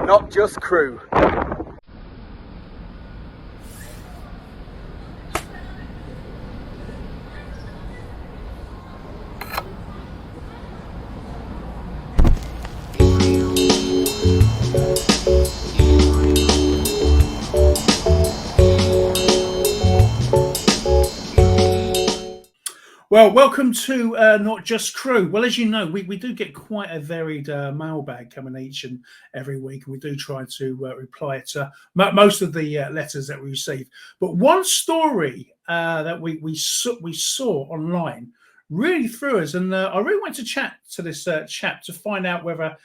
Not Just Crew. Well, welcome to Not Just Crew. Well, as you know, we do get quite a varied mailbag coming each and every week, and we do try to reply to most of the letters that we receive. But one story that we saw online really threw us, and I really wanted to chat to this chap to find out whether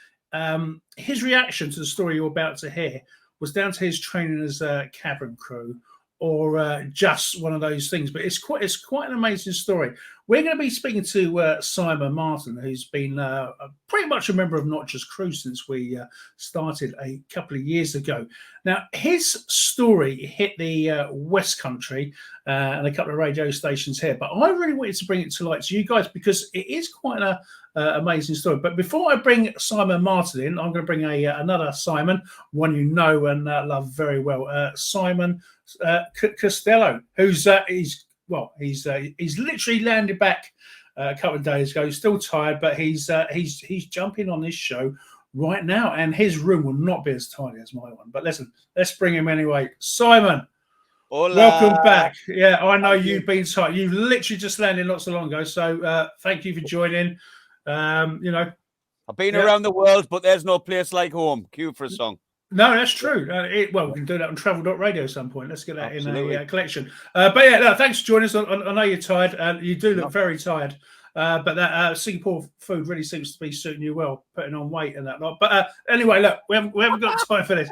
his reaction to the story you're about to hear was down to his training as a cabin crew, or just one of those things. But it's quite an amazing story. We're going to be speaking to Simon Marton, who's been pretty much a member of Not Just Crew since we started a couple of years ago. Now, his story hit the West Country and a couple of radio stations here, but I really wanted to bring it to light to you guys because it is quite an amazing story. But before I bring Simon Marton in, I'm going to bring another Simon, one you know and love very well, Simon Costello, who's he's literally landed back a couple of days ago. He's still tired, but he's jumping on this show right now, and his room will not be as tidy as my one. But listen, let's bring him anyway. Simon, hola. Welcome back. Yeah, I know you've been tired. You literally just landed not so long ago, so thank you for joining. I've been around the world, but there's no place like home. Cue for a song. No, that's true. We can do that on travel.radio at some point. Let's get that in a collection. But yeah, no, thanks for joining us. I know you're tired. You do look very tired. But that Singapore food really seems to be suiting you well, putting on weight and that lot. But anyway, look, we haven't got time for this.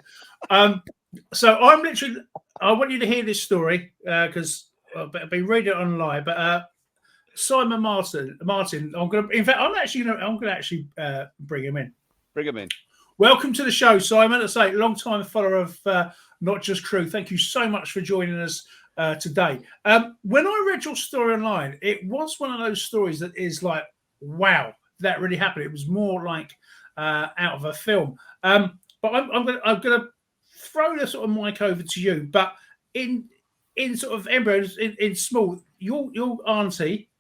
So I want you to hear this story because I've been reading it online. But Simon Marton, I'm going to actually bring him in. Bring him in. Welcome to the show, Simon. I say, long time follower of Not Just Crew. Thank you so much for joining us today. When I read your story online, it was one of those stories that is like, wow, that really happened. It was more like out of a film. But I'm gonna throw the sort of mic over to you. But in sort of embryos, in small, your aunty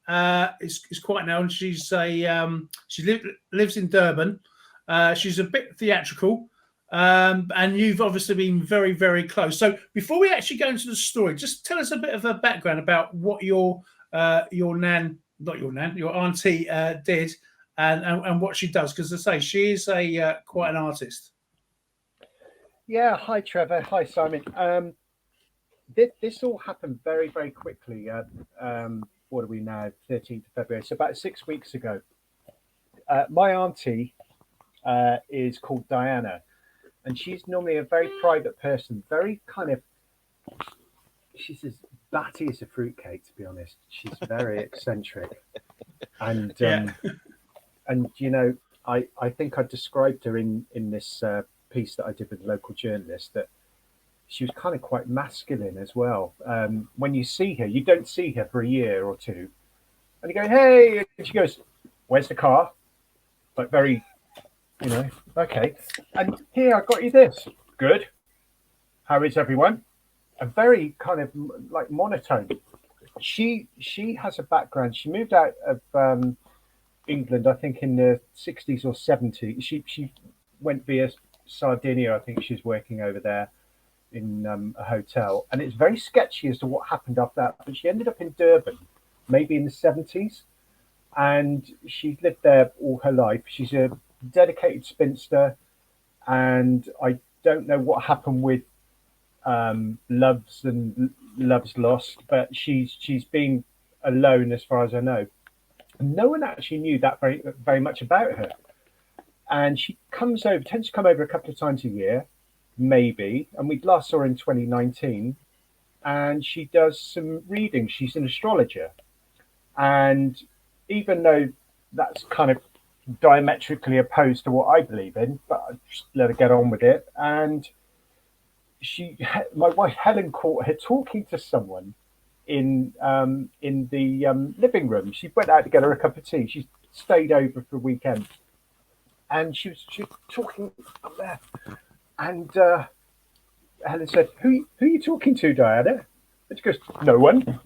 is quite known. She's lives in Durban. She's a bit theatrical, and you've obviously been very, very close. So before we actually go into the story, just tell us a bit of a background about what your auntie did and what she does. Because as I say, she is quite an artist. Yeah. Hi, Trevor. Hi, Simon. This all happened very, very quickly. What are we now? 13th of February. So about 6 weeks ago. My auntie is called Diana, and she's normally a very private person, very kind of, she's as batty as a fruitcake, to be honest. She's very eccentric, and I think I described her in this piece that I did with a local journalist, that she was kind of quite masculine as well. When you see her, you don't see her for a year or two, and you go, hey, and she goes, where's the car? Like very, okay. And here, I got you this. Good. How is everyone? A very kind of like monotone. She has a background. She moved out of England, I think, in the 60s or 70s. She went via Sardinia. I think she's working over there in a hotel. And it's very sketchy as to what happened after that. But she ended up in Durban, maybe in the 70s. And she lived there all her life. She's a dedicated spinster, and I don't know what happened with Loves and Loves Lost, but she's been alone as far as I know. And no one actually knew that very, very much about her. And she tends to come over a couple of times a year, maybe. And we last saw her in 2019, and she does some readings. She's an astrologer, and even though that's kind of diametrically opposed to what I believe in, but I just let her get on with it. And my wife Helen caught her talking to someone in the living room. She went out to get her a cup of tea. She stayed over for a weekend, and she was talking up there, And Helen said, who are you talking to, Diana? And she goes, no one.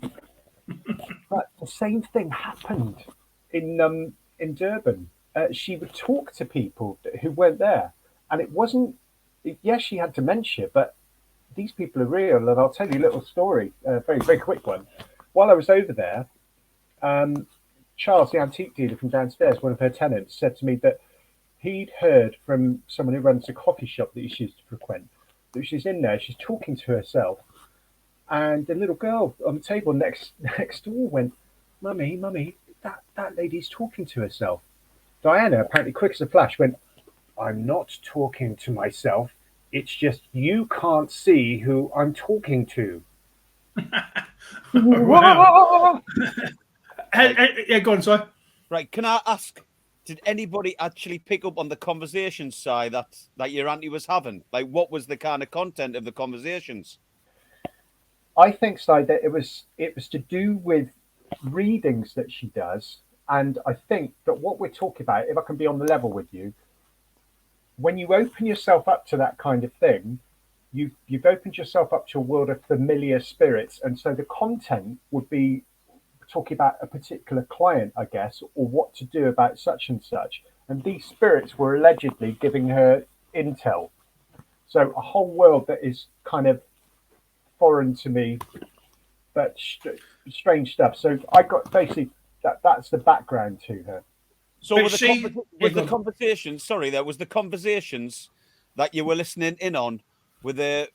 But the same thing happened in Durban. She would talk to people who weren't there. And it wasn't, yes, she had dementia, but these people are real. And I'll tell you a little story, a very, very quick one. While I was over there, Charles, the antique dealer from downstairs, one of her tenants, said to me that he'd heard from someone who runs a coffee shop that she used to frequent, that she's in there, she's talking to herself, and the little girl on the table next door went, Mummy, that lady's talking to herself. Diana, apparently quick as a flash, went, I'm not talking to myself. It's just you can't see who I'm talking to. Wow. Yeah, go on, Si. Right, can I ask, did anybody actually pick up on the conversation side that your auntie was having? Like, what was the kind of content of the conversations? I think, Si, that it was to do with readings that she does. And I think that what we're talking about, if I can be on the level with you, when you open yourself up to that kind of thing, you've opened yourself up to a world of familiar spirits. And so the content would be talking about a particular client, I guess, or what to do about such and such. And these spirits were allegedly giving her intel. So a whole world that is kind of foreign to me, but strange stuff. So I got basically that's the background to her. So the conversations that you were listening in on, were they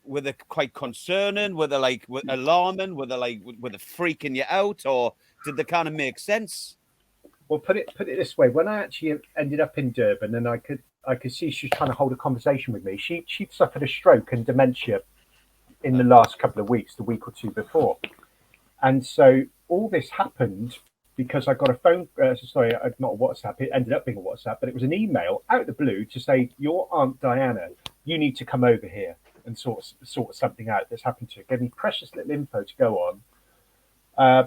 quite concerning? Were they like alarming? Were they freaking you out, or did they kind of make sense? Well, put it this way: when I actually ended up in Durban, and I could see she was trying to hold a conversation with me. She'd suffered a stroke and dementia in the last couple of weeks, the week or two before, and so all this happened because I got a phone. Sorry, not a WhatsApp. It ended up being a WhatsApp, but it was an email out of the blue to say, "Your Aunt Diana, you need to come over here and sort something out that's happened to her." Gave me precious little info to go on,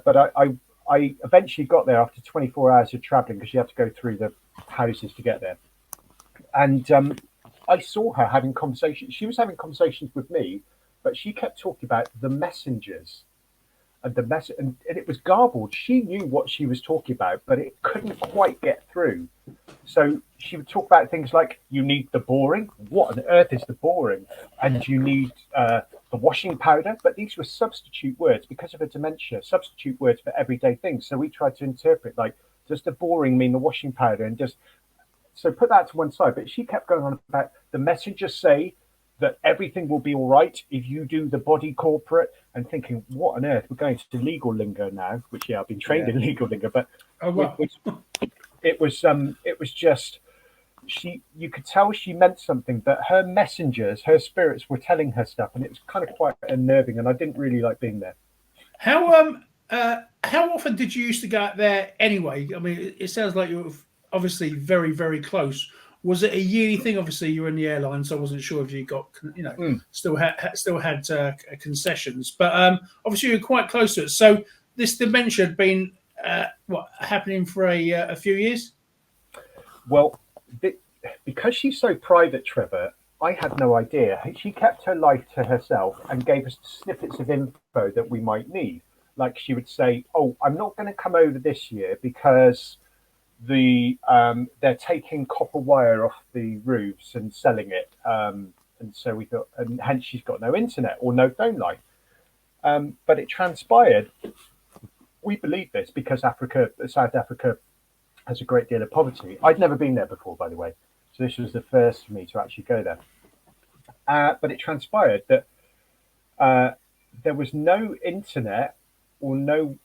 but I eventually got there after 24 hours of traveling because you have to go through the houses to get there. And I saw her having conversations. She was having conversations with me, but she kept talking about the messengers and and it was garbled. She knew what she was talking about, but it couldn't quite get through. So she would talk about things like, you need the boring. What on earth is the boring? And you need the washing powder. But these were substitute words because of her dementia, substitute words for everyday things. So we tried to interpret, like, does the boring mean the washing powder? And just so put that to one side. But she kept going on about the messengers say that everything will be all right if you do the body corporate, and thinking, what on earth? We're going to legal lingo now, which, I've been trained in legal lingo, but it was just, you could tell she meant something, but her messengers, her spirits were telling her stuff, and it was kind of quite unnerving, and I didn't really like being there. How often did you used to go out there anyway? I mean, it sounds like you're obviously very, very close. Was it a yearly thing? Obviously, you were in the airline, so I wasn't sure if you got, still had concessions. But obviously, you were quite close to it. So this dementia had been happening for a few years. Well, because she's so private, Trevor, I had no idea. She kept her life to herself and gave us snippets of info that we might need. Like she would say, "Oh, I'm not going to come over this year because they're taking copper wire off the roofs and selling it, and so we thought, and hence she's got no internet or no phone line." But it transpired, we believe this because South Africa has a great deal of poverty. I'd never been there before, by the way, so this was the first for me to actually go there. But it transpired that there was no internet or no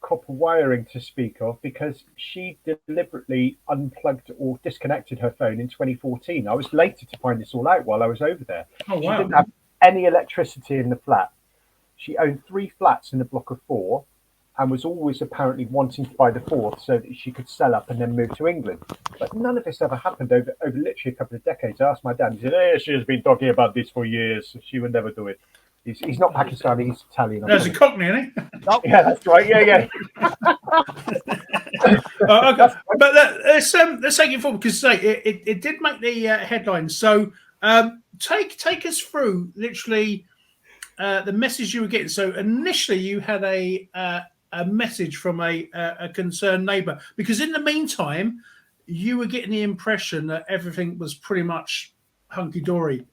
copper wiring to speak of because she deliberately unplugged or disconnected her phone in 2014. I was later to find this all out while I was over there. Oh, wow. She didn't have any electricity in the flat. She owned 3 flats in a block of 4 and was always apparently wanting to buy the 4th so that she could sell up and then move to England. But none of this ever happened over literally a couple of decades. I asked my dad, he said, she has been talking about this for years. She would never do it. He's not Pakistani, he's Italian. There's a Cockney, isn't he? Oh. Yeah, that's right. Yeah. Okay. But let's take it forward because it did make the headlines. So take us through literally the message you were getting. So initially, you had a message from a concerned neighbour, because in the meantime, you were getting the impression that everything was pretty much hunky dory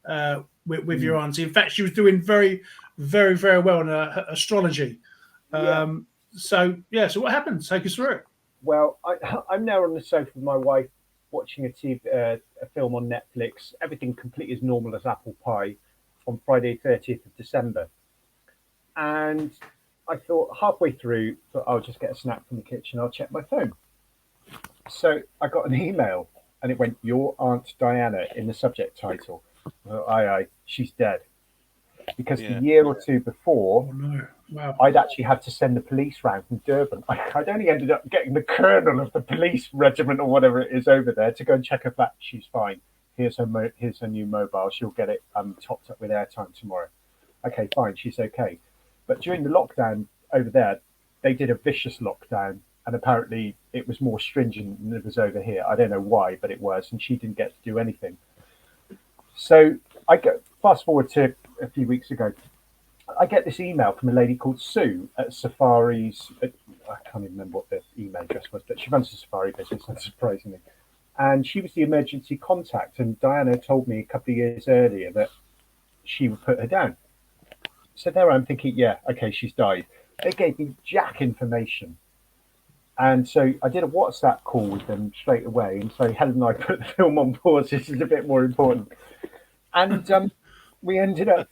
with your auntie. In fact, she was doing very, very, very well in her astrology. So what happened? Take us through it. Well, I'm now on the sofa with my wife watching a film on Netflix. Everything completely as normal as apple pie on Friday, 30th of December. And I thought halfway through, I'll just get a snack from the kitchen. I'll check my phone. So I got an email and it went, "Your Aunt Diana" in the subject title. Well, aye, she's dead. Because the year or two before, I'd actually had to send the police round from Durban. I'd only ended up getting the colonel of the police regiment or whatever it is over there to go and check her back. She's fine. Here's her new mobile. She'll get it topped up with airtime tomorrow. Okay, fine. She's okay. But during the lockdown over there, they did a vicious lockdown, and apparently it was more stringent than it was over here. I don't know why, but it was, and she didn't get to do anything. So I go fast forward to a few weeks ago. I get this email from a lady called Sue at Safari's. I can't even remember what the email address was, but she runs a Safari business, unsurprisingly. And she was the emergency contact. And Diana told me a couple of years earlier that she would put her down. So there I'm thinking, yeah, okay, she's died. They gave me jack information. And so I did a WhatsApp call with them straight away. And so Helen and I put the film on pause. This is a bit more important. And we ended up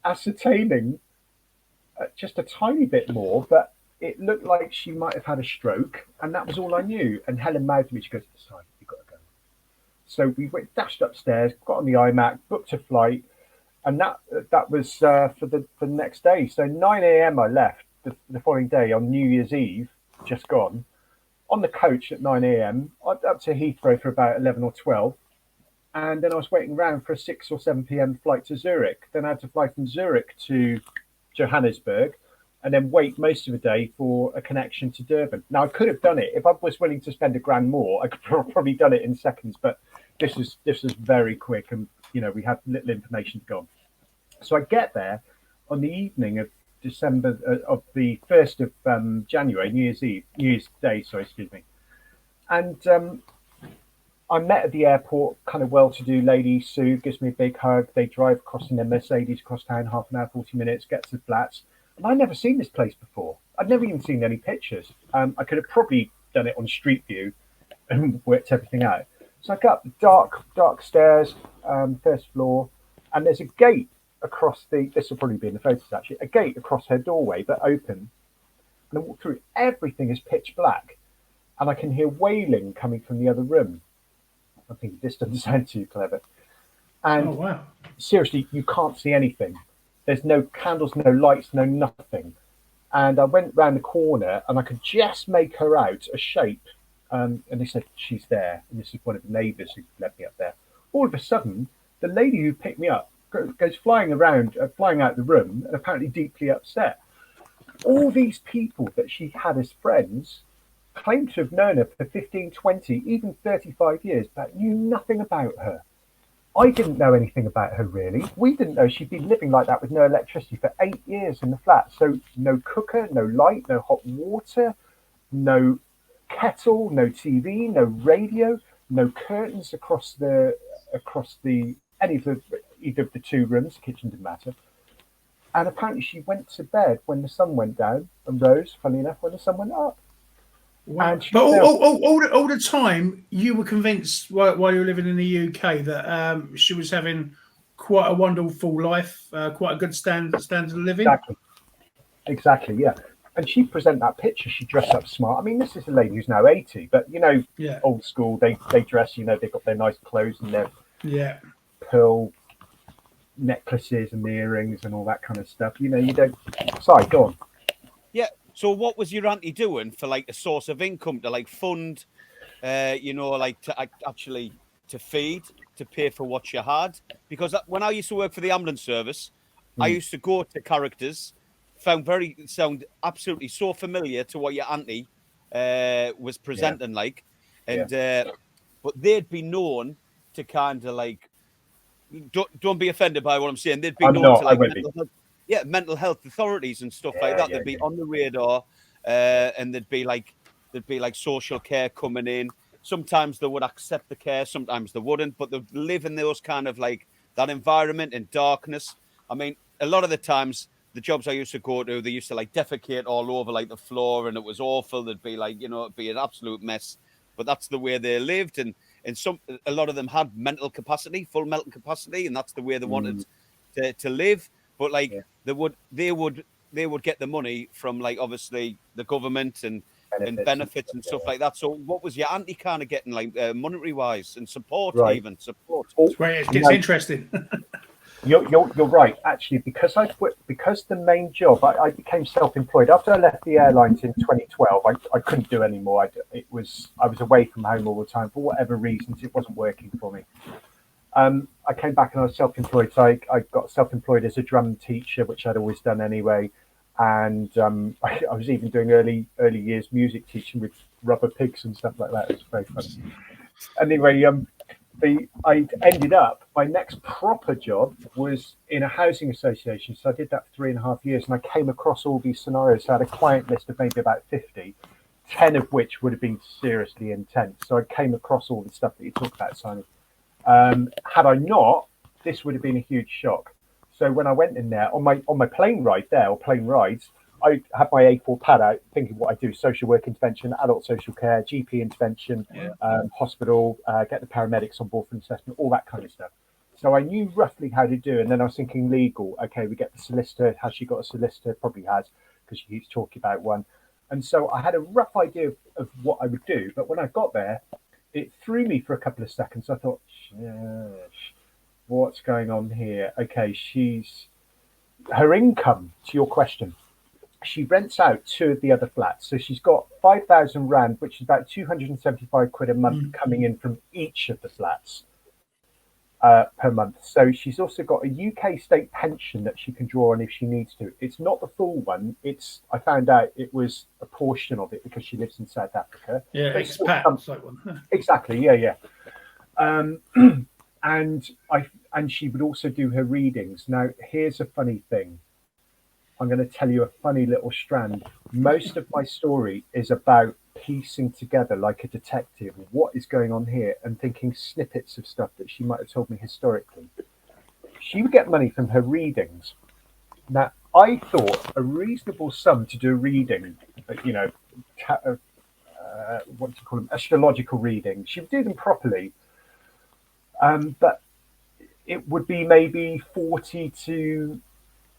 ascertaining just a tiny bit more, but it looked like she might have had a stroke. And that was all I knew. And Helen mouthed me, she goes, "Simon, you've got to go." So we dashed upstairs, got on the iMac, booked a flight. And that was for the next day. So 9 a.m. I left the following day on New Year's Eve, just gone, on the coach at 9 a.m. up to Heathrow for about 11 or 12. And then I was waiting around for a 6 or 7 p.m. flight to Zurich. Then I had to fly from Zurich to Johannesburg and then wait most of the day for a connection to Durban. Now, I could have done it. If I was willing to spend £1,000 more, I could probably done it in seconds. But this was very quick, and we had little information to go on. So I get there on the evening of December of the 1st of January, New Year's Day, excuse me. And I'm met at the airport, kind of well-to-do lady, Sue, gives me a big hug. They drive across in their Mercedes across town, half an hour, 40 minutes, get to the flats. And I'd never seen this place before. I'd never even seen any pictures. I could have probably done it on Street View and worked everything out. So I go up the dark stairs, first floor, and there's a gate across this will probably be in the photos actually, a gate across her doorway, but open. And I walk through, everything is pitch black. And I can hear wailing coming from the other room. I'm thinking, this doesn't sound too clever. And seriously, you can't see anything. There's no candles, no lights, no nothing. And I went round the corner and I could just make her out, a shape. And they said, "She's there." And this is one of the neighbours who led me up there. All of a sudden, the lady who picked me up goes flying out the room, and apparently deeply upset. All these people that she had as friends claimed to have known her for 15, 20, even 35 years, but knew nothing about her. I didn't know anything about her, really. We didn't know she'd been living like that with no electricity for 8 years in the flat. So no cooker, no light, no hot water, no kettle, no TV, no radio, no curtains across either of the two rooms. The kitchen didn't matter. And apparently she went to bed when the sun went down and rose, funny enough, when the sun went up. Wow. But all the time, you were convinced while you were living in the UK that she was having quite a wonderful life, quite a good standard of living. Exactly, yeah. And she present that picture. She dressed up smart. I mean, this is a lady who's now 80, but old school. They dress. They've got their nice clothes and their pearl necklaces and earrings and all that kind of stuff. You don't. Sorry, go on. Yeah. So what was your auntie doing for like a source of income to like fund, like to actually to feed, to pay for what she had? Because when I used to work for the ambulance service, I used to go to characters, sound absolutely so familiar to what your auntie was presenting but they'd be known to kind of like don't be offended by what I'm saying. They'd be I'm known not. to I like won't be. mental health authorities and stuff like Yeah, that. yeah, They'd be yeah. on the radar, and there'd be like social care coming in. Sometimes they would accept the care, sometimes they wouldn't, but they'd live in those kind of like that environment in darkness. I mean, a lot of the times, the jobs I used to go to, they used to like defecate all over like the floor, and it was awful. They'd be like, it'd be an absolute mess. But that's the way they lived, and a lot of them had full mental capacity, and that's the way they wanted to live. But like Yeah. they would get the money from like obviously the government and benefits and stuff like that. So what was your auntie kind of getting like monetary wise and support, Right. even support? Oh, It's where it gets interesting. You're right, actually, because the main job, I became self-employed after I left the airlines in 2012. I couldn't do anymore. I was away from home all the time for whatever reasons. It wasn't working for me. I came back and I was self-employed. So I got self-employed as a drum teacher, which I'd always done anyway. And I was even doing early years music teaching with rubber pigs and stuff like that. It was very funny. Anyway, I ended up, my next proper job was in a housing association. So I did that for 3.5 years, and I came across all these scenarios. So I had a client list of maybe about 50, 10 of which would have been seriously intense. So I came across all the stuff that you talked about, Simon. Had I not, this would have been a huge shock. So when I went in there on my plane ride there, or plane rides, I had my A4 pad out thinking what I do: social work intervention, adult social care, GP intervention, hospital, get the paramedics on board for an assessment, all that kind of stuff. So I knew roughly how to do. And then I was thinking legal. Okay, we get the solicitor. Has she got a solicitor? Probably has, because she keeps talking about one. And so I had a rough idea of what I would do. But when I got there, it threw me for a couple of seconds. I thought, what's going on here? Okay, her income, to your question, she rents out 2 of the other flats. So she's got 5,000 Rand, which is about 275 quid a month coming in from each of the flats per month. So she's also got a UK state pension that she can draw on if she needs to. It's not the full one. I found out it was a portion of it because she lives in South Africa. Yeah, expat type one. Exactly, yeah. And she would also do her readings. Now, here's a funny thing. I'm going to tell you a funny little strand. Most of my story is about piecing together, like a detective, what is going on here, and thinking snippets of stuff that she might have told me historically. She would get money from her readings. Now, I thought a reasonable sum to do a reading, what do you call them, astrological reading. She would do them properly, but it would be maybe 40 to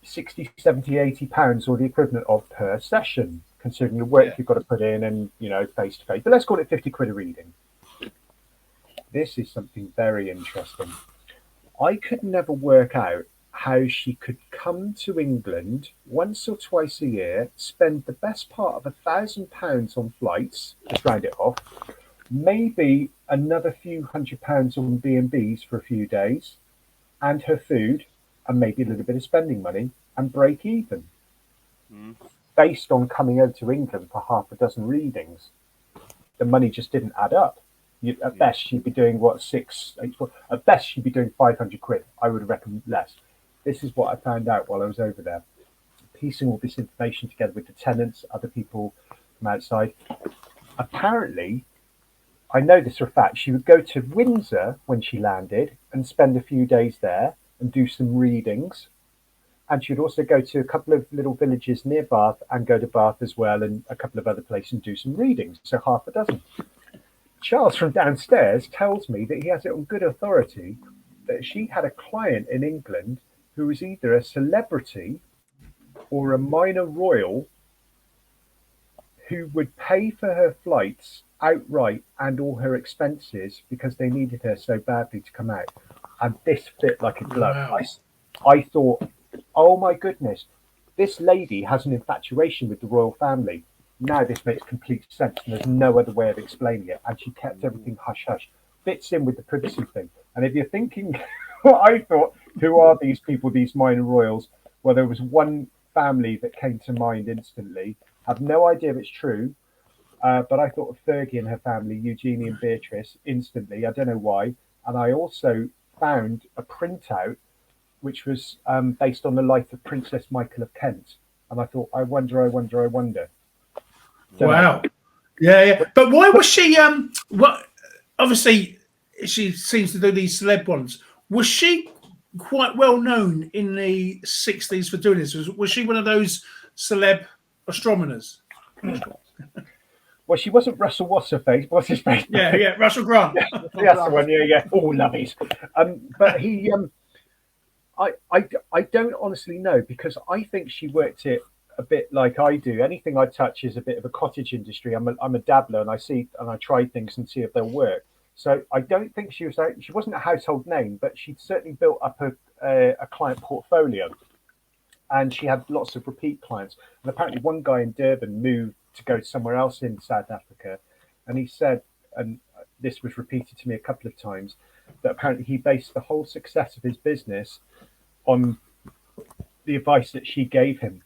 60, 70, 80 pounds, or the equivalent of per session, considering the work you've got to put in and, face to face. But let's call it 50 quid a reading. This is something very interesting. I could never work out how she could come to England once or twice a year, spend the best part of £1,000 on flights, just round it off, maybe another few £100 on B&Bs for a few days, and her food, and maybe a little bit of spending money, and break even, based on coming over to England for half a dozen readings. The money just didn't add up. At best, she'd be doing at best, she'd be doing 500 quid. I would reckon less. This is what I found out while I was over there, piecing all this information together with the tenants, other people from outside. Apparently, I know this for a fact, she would go to Windsor when she landed and spend a few days there and do some readings. And she'd also go to a couple of little villages near Bath and go to Bath as well, and a couple of other places and do some readings. So half a dozen. Charles from downstairs tells me that he has it on good authority that she had a client in England who was either a celebrity or a minor royal who would pay for her flights outright and all her expenses because they needed her so badly to come out. And this fit like a glove. Wow. I thought, oh my goodness, this lady has an infatuation with the royal family. Now this makes complete sense, and there's no other way of explaining it. And she kept everything hush hush. Fits in with the privacy thing. And if you're thinking, I thought, who are these people, these minor royals? Well, there was one family that came to mind instantly. Have no idea if it's true, but I thought of Fergie and her family, Eugenie and Beatrice, instantly. I don't know why. And I also found a printout which was based on the life of Princess Michael of Kent. And I thought, I wonder. Wow. Yeah. But why was she? What? Obviously, she seems to do these celeb ones. Was she quite well known in the 60s for doing this? Was she one of those celeb astronomers? Well, she wasn't Russell What's-her-face. What's his face? Yeah, Russell Grant. Yeah, that's the one. Yeah. All lovies. But he, I don't honestly know, because I think she worked it a bit like I do. Anything I touch is a bit of a cottage industry. I'm a dabbler, and I try things and see if they'll work. So I don't think she wasn't a household name, but she'd certainly built up a client portfolio, and she had lots of repeat clients. And apparently one guy in Durban moved to go somewhere else in South Africa, and he said, and this was repeated to me a couple of times, that apparently he based the whole success of his business on the advice that she gave him,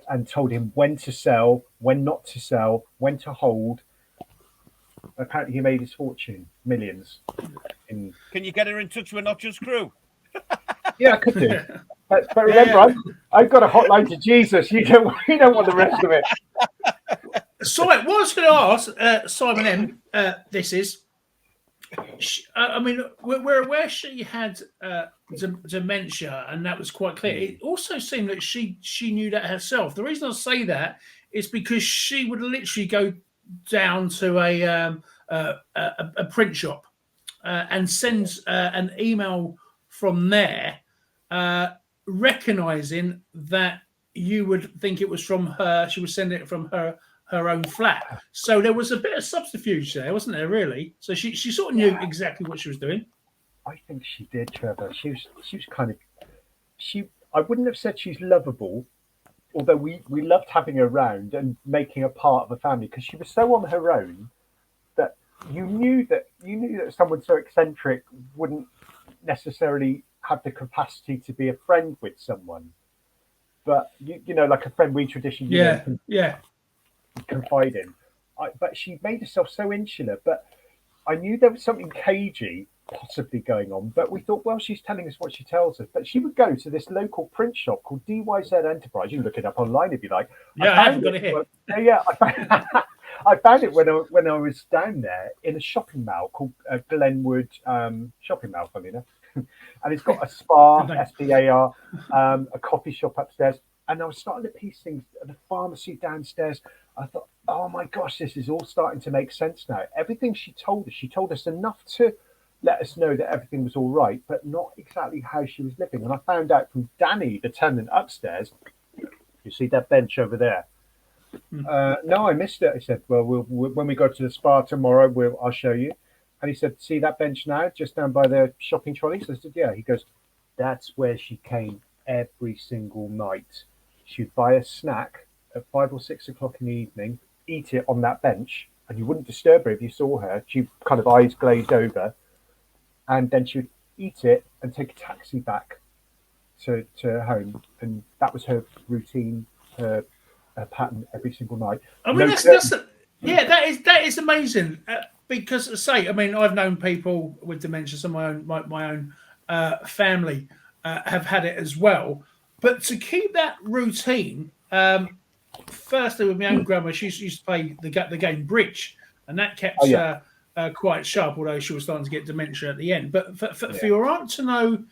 and told him when to sell, when not to sell, when to hold. Apparently he made his fortune, millions. Can you get her in touch with Not Just Crew? Yeah, I could do. But remember, I've got a hotline to Jesus. You don't want the rest of it. So what I was going to ask, Simon M, this is, I mean, we're aware she had dementia, and that was quite clear. It also seemed that she knew that herself. The reason I say that is because she would literally go down to a print shop and send an email from there, recognizing that you would think it was from her. She was sending it from her own flat. So there was a bit of subterfuge there, wasn't there, really? So she sort of knew exactly what she was doing. I think she did, Trevor. She was kind of, I wouldn't have said she's lovable, although we loved having her around and making her part of a family, because she was so on her own that you knew that someone so eccentric wouldn't necessarily have the capacity to be a friend with someone. But you know, like a friend we traditionally confide in. But she made herself so insular. But I knew there was something cagey possibly going on. But we thought, well, she's telling us what she tells us. But she would go to this local print shop called DYZ Enterprise. You can look it up online if you like. Yeah, I haven't got it here. I found it when I was down there in a shopping mall called Glenwood Shopping Mall, funny enough. And it's got a spa, SPAR, a coffee shop upstairs. And I was starting to piece things at the pharmacy downstairs. I thought, oh my gosh, this is all starting to make sense now. Everything she told us enough to let us know that everything was all right, but not exactly how she was living. And I found out from Danny, the tenant upstairs, you see that bench over there? No, I missed it. I said, well, when we go to the spa tomorrow, I'll show you. And he said, see that bench now, just down by the shopping trolleys? I said, yeah. He goes, that's where she came every single night. She'd buy a snack at 5 or 6 o'clock in the evening, eat it on that bench, and you wouldn't disturb her if you saw her. She'd kind of eyes glazed over, and then she'd eat it and take a taxi back to her home. And that was her routine, her pattern every single night. I mean, that is amazing. Because, as I say, I mean, I've known people with dementia. Some of my own family have had it as well. But to keep that routine, firstly, with my own grandma, she used to play the game bridge, and that kept her quite sharp, although she was starting to get dementia at the end. But for your aunt to know,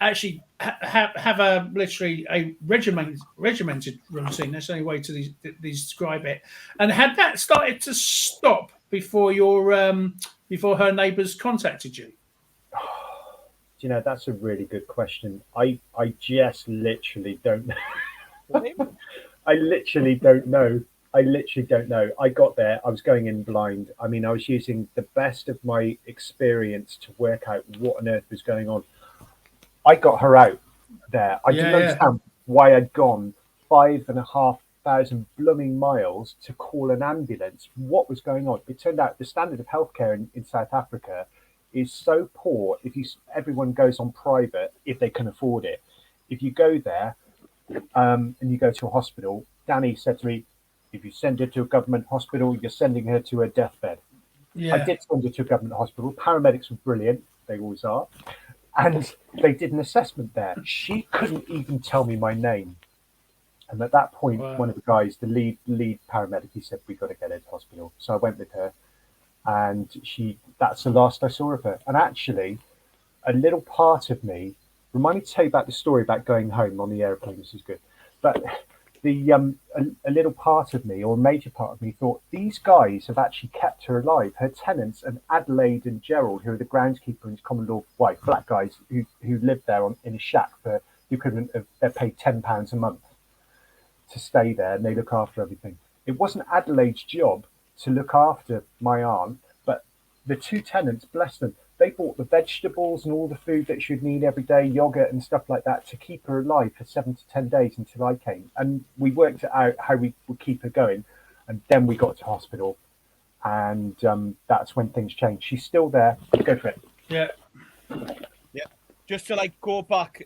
actually have a literally a regimented routine, that's the only way to describe it. And had that started to stop before before her neighbours contacted you? You know, that's a really good question. I just literally don't know. I literally don't know. I got there. I was going in blind. I mean, I was using the best of my experience to work out what on earth was going on. I got her out there. I didn't understand why I'd gone 5,500 blooming miles to call an ambulance. What was going on? It turned out the standard of healthcare in South Africa is so poor. Everyone goes on private if they can afford it. If you go there and you go to a hospital, Danny said to me, if you send her to a government hospital, you're sending her to a deathbed. I did send her to a government hospital. Paramedics were brilliant. they always are. And they did an assessment there. She couldn't even tell me my name. And at that point, one of the guys, the lead paramedic, he said, "We've got to get her to hospital." So I went with her, and that's the last I saw of her. And actually, a little part of me, remind me to tell you about the story about going home on the airplane. This is good. But a little part of me, or a major part of me, thought these guys have actually kept her alive. Her tenants, and Adelaide and Gerald, who are the groundskeeper and his common law wife, black guys who lived there in a shack for the equivalent of, they're paid £10 a month to stay there, and they look after everything. It wasn't Adelaide's job to look after my aunt, but the two tenants, bless them, they bought the vegetables and all the food that she'd need every day, yogurt and stuff like that, to keep her alive for 7 to 10 days until I came. And we worked it out how we would keep her going. And then we got to hospital. And that's when things changed. She's still there. Go for it. Yeah. Yeah. Just to go back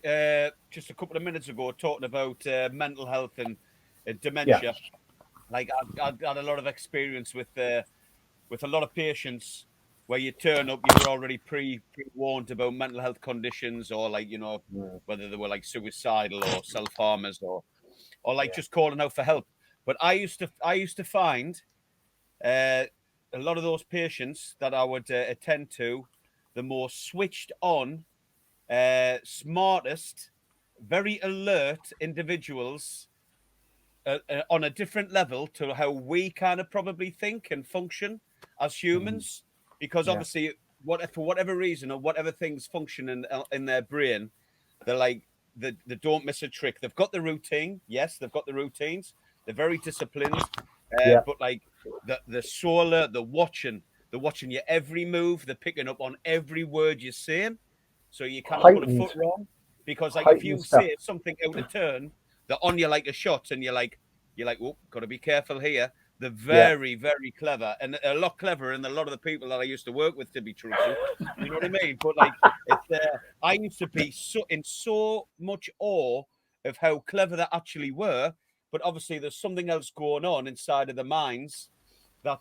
just a couple of minutes ago, talking about mental health and dementia. Yeah. I've had a lot of experience with a lot of patients where you turn up, you're already pre-warned about mental health conditions, or whether they were suicidal or self-harmers or just calling out for help. But I used to find a lot of those patients that I would attend to, the more switched on, smartest, very alert individuals on a different level to how we kind of probably think and function as humans. Because obviously, for whatever reason or whatever things function in their brain, they don't miss a trick. They've got the routine. Yes, they've got the routines. They're very disciplined. But the solar, the watching your every move. They're picking up on every word you're saying, so you can't put a foot wrong. Because if you say something out of turn, they're on you like a shot, and you're like, oh, got to be careful here. They're very, very clever, and a lot cleverer than a lot of the people that I used to work with, to be truthful. You know what I mean? But I used to be so much awe of how clever they actually were. But obviously, there's something else going on inside of the minds that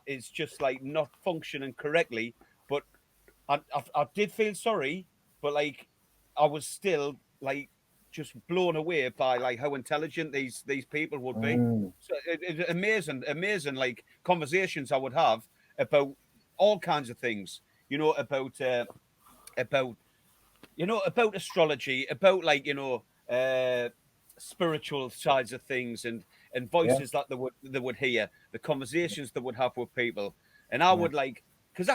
is just not functioning correctly. But I did feel sorry, but I was still just blown away by how intelligent these people would be. So amazing conversations I would have about all kinds of things, about astrology, about spiritual sides of things, and voices that they would hear, the conversations they would have with people. And I would because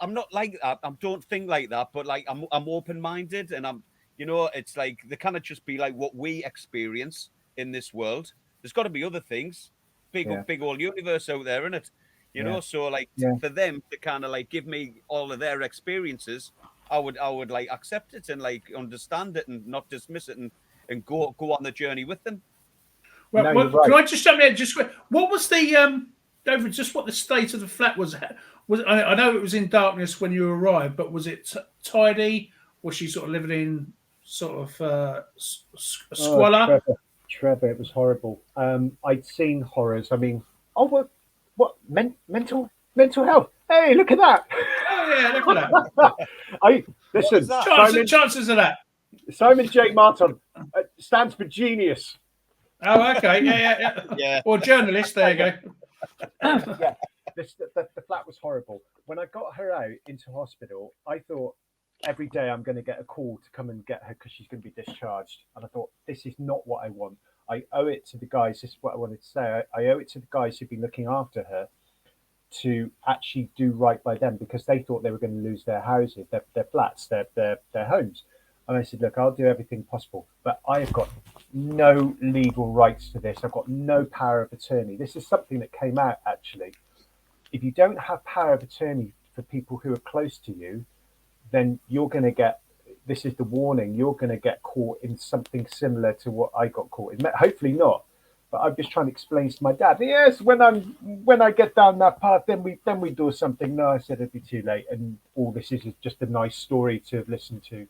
I'm not like that. I don't think like that, but I'm open-minded, and I'm, it's they can't just be what we experience in this world. There's got to be other things. Big old universe out there, isn't it? So for them to kind of give me all of their experiences, I would accept it and understand it and not dismiss it, and go on the journey with them. Well, right. Can I just jump in? What was the David? Just what the state of the flat was? I know it was in darkness when you arrived, but was it tidy? Was she sort of living in sort of squalor? Trevor, it was horrible. I'd seen horrors. I mean, what mental health? Hey, look at that! Oh yeah, look at that. Listen, chances of that. Simon J Marton stands for genius. Oh, okay, yeah. Or journalist. There you go. Yeah, the flat was horrible. When I got her out into hospital, I thought, every day I'm going to get a call to come and get her because she's going to be discharged. And I thought, this is not what I want. I owe it to the guys. This is what I wanted to say. I owe it to the guys who've been looking after her to actually do right by them, because they thought they were going to lose their houses, their flats, their homes. And I said, look, I'll do everything possible, but I have got no legal rights to this. I've got no power of attorney. This is something that came out, actually. If you don't have power of attorney for people who are close to you, then you're going to get, this is the warning, you're going to get caught in something similar to what I got caught in. Hopefully not, but I'm just trying to explain to my dad, yes, when I get down that path, then we do something. No, I said it'd be too late, and all this is just a nice story to listen to.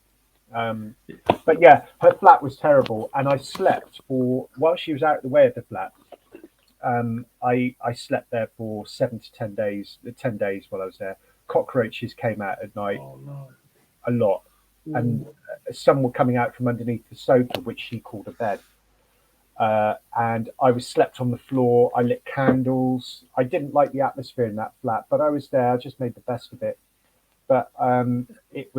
But yeah, her flat was terrible, and I slept while she was out of the way of the flat. I slept there for 7 to 10 days. 10 days while I was there. cockroaches came out at night Oh no. a lot, and some were coming out from underneath the sofa, which she called a bed. And I was slept on the floor. I lit candles. I didn't like the atmosphere in that flat, but I was there. I just made the best of it. But it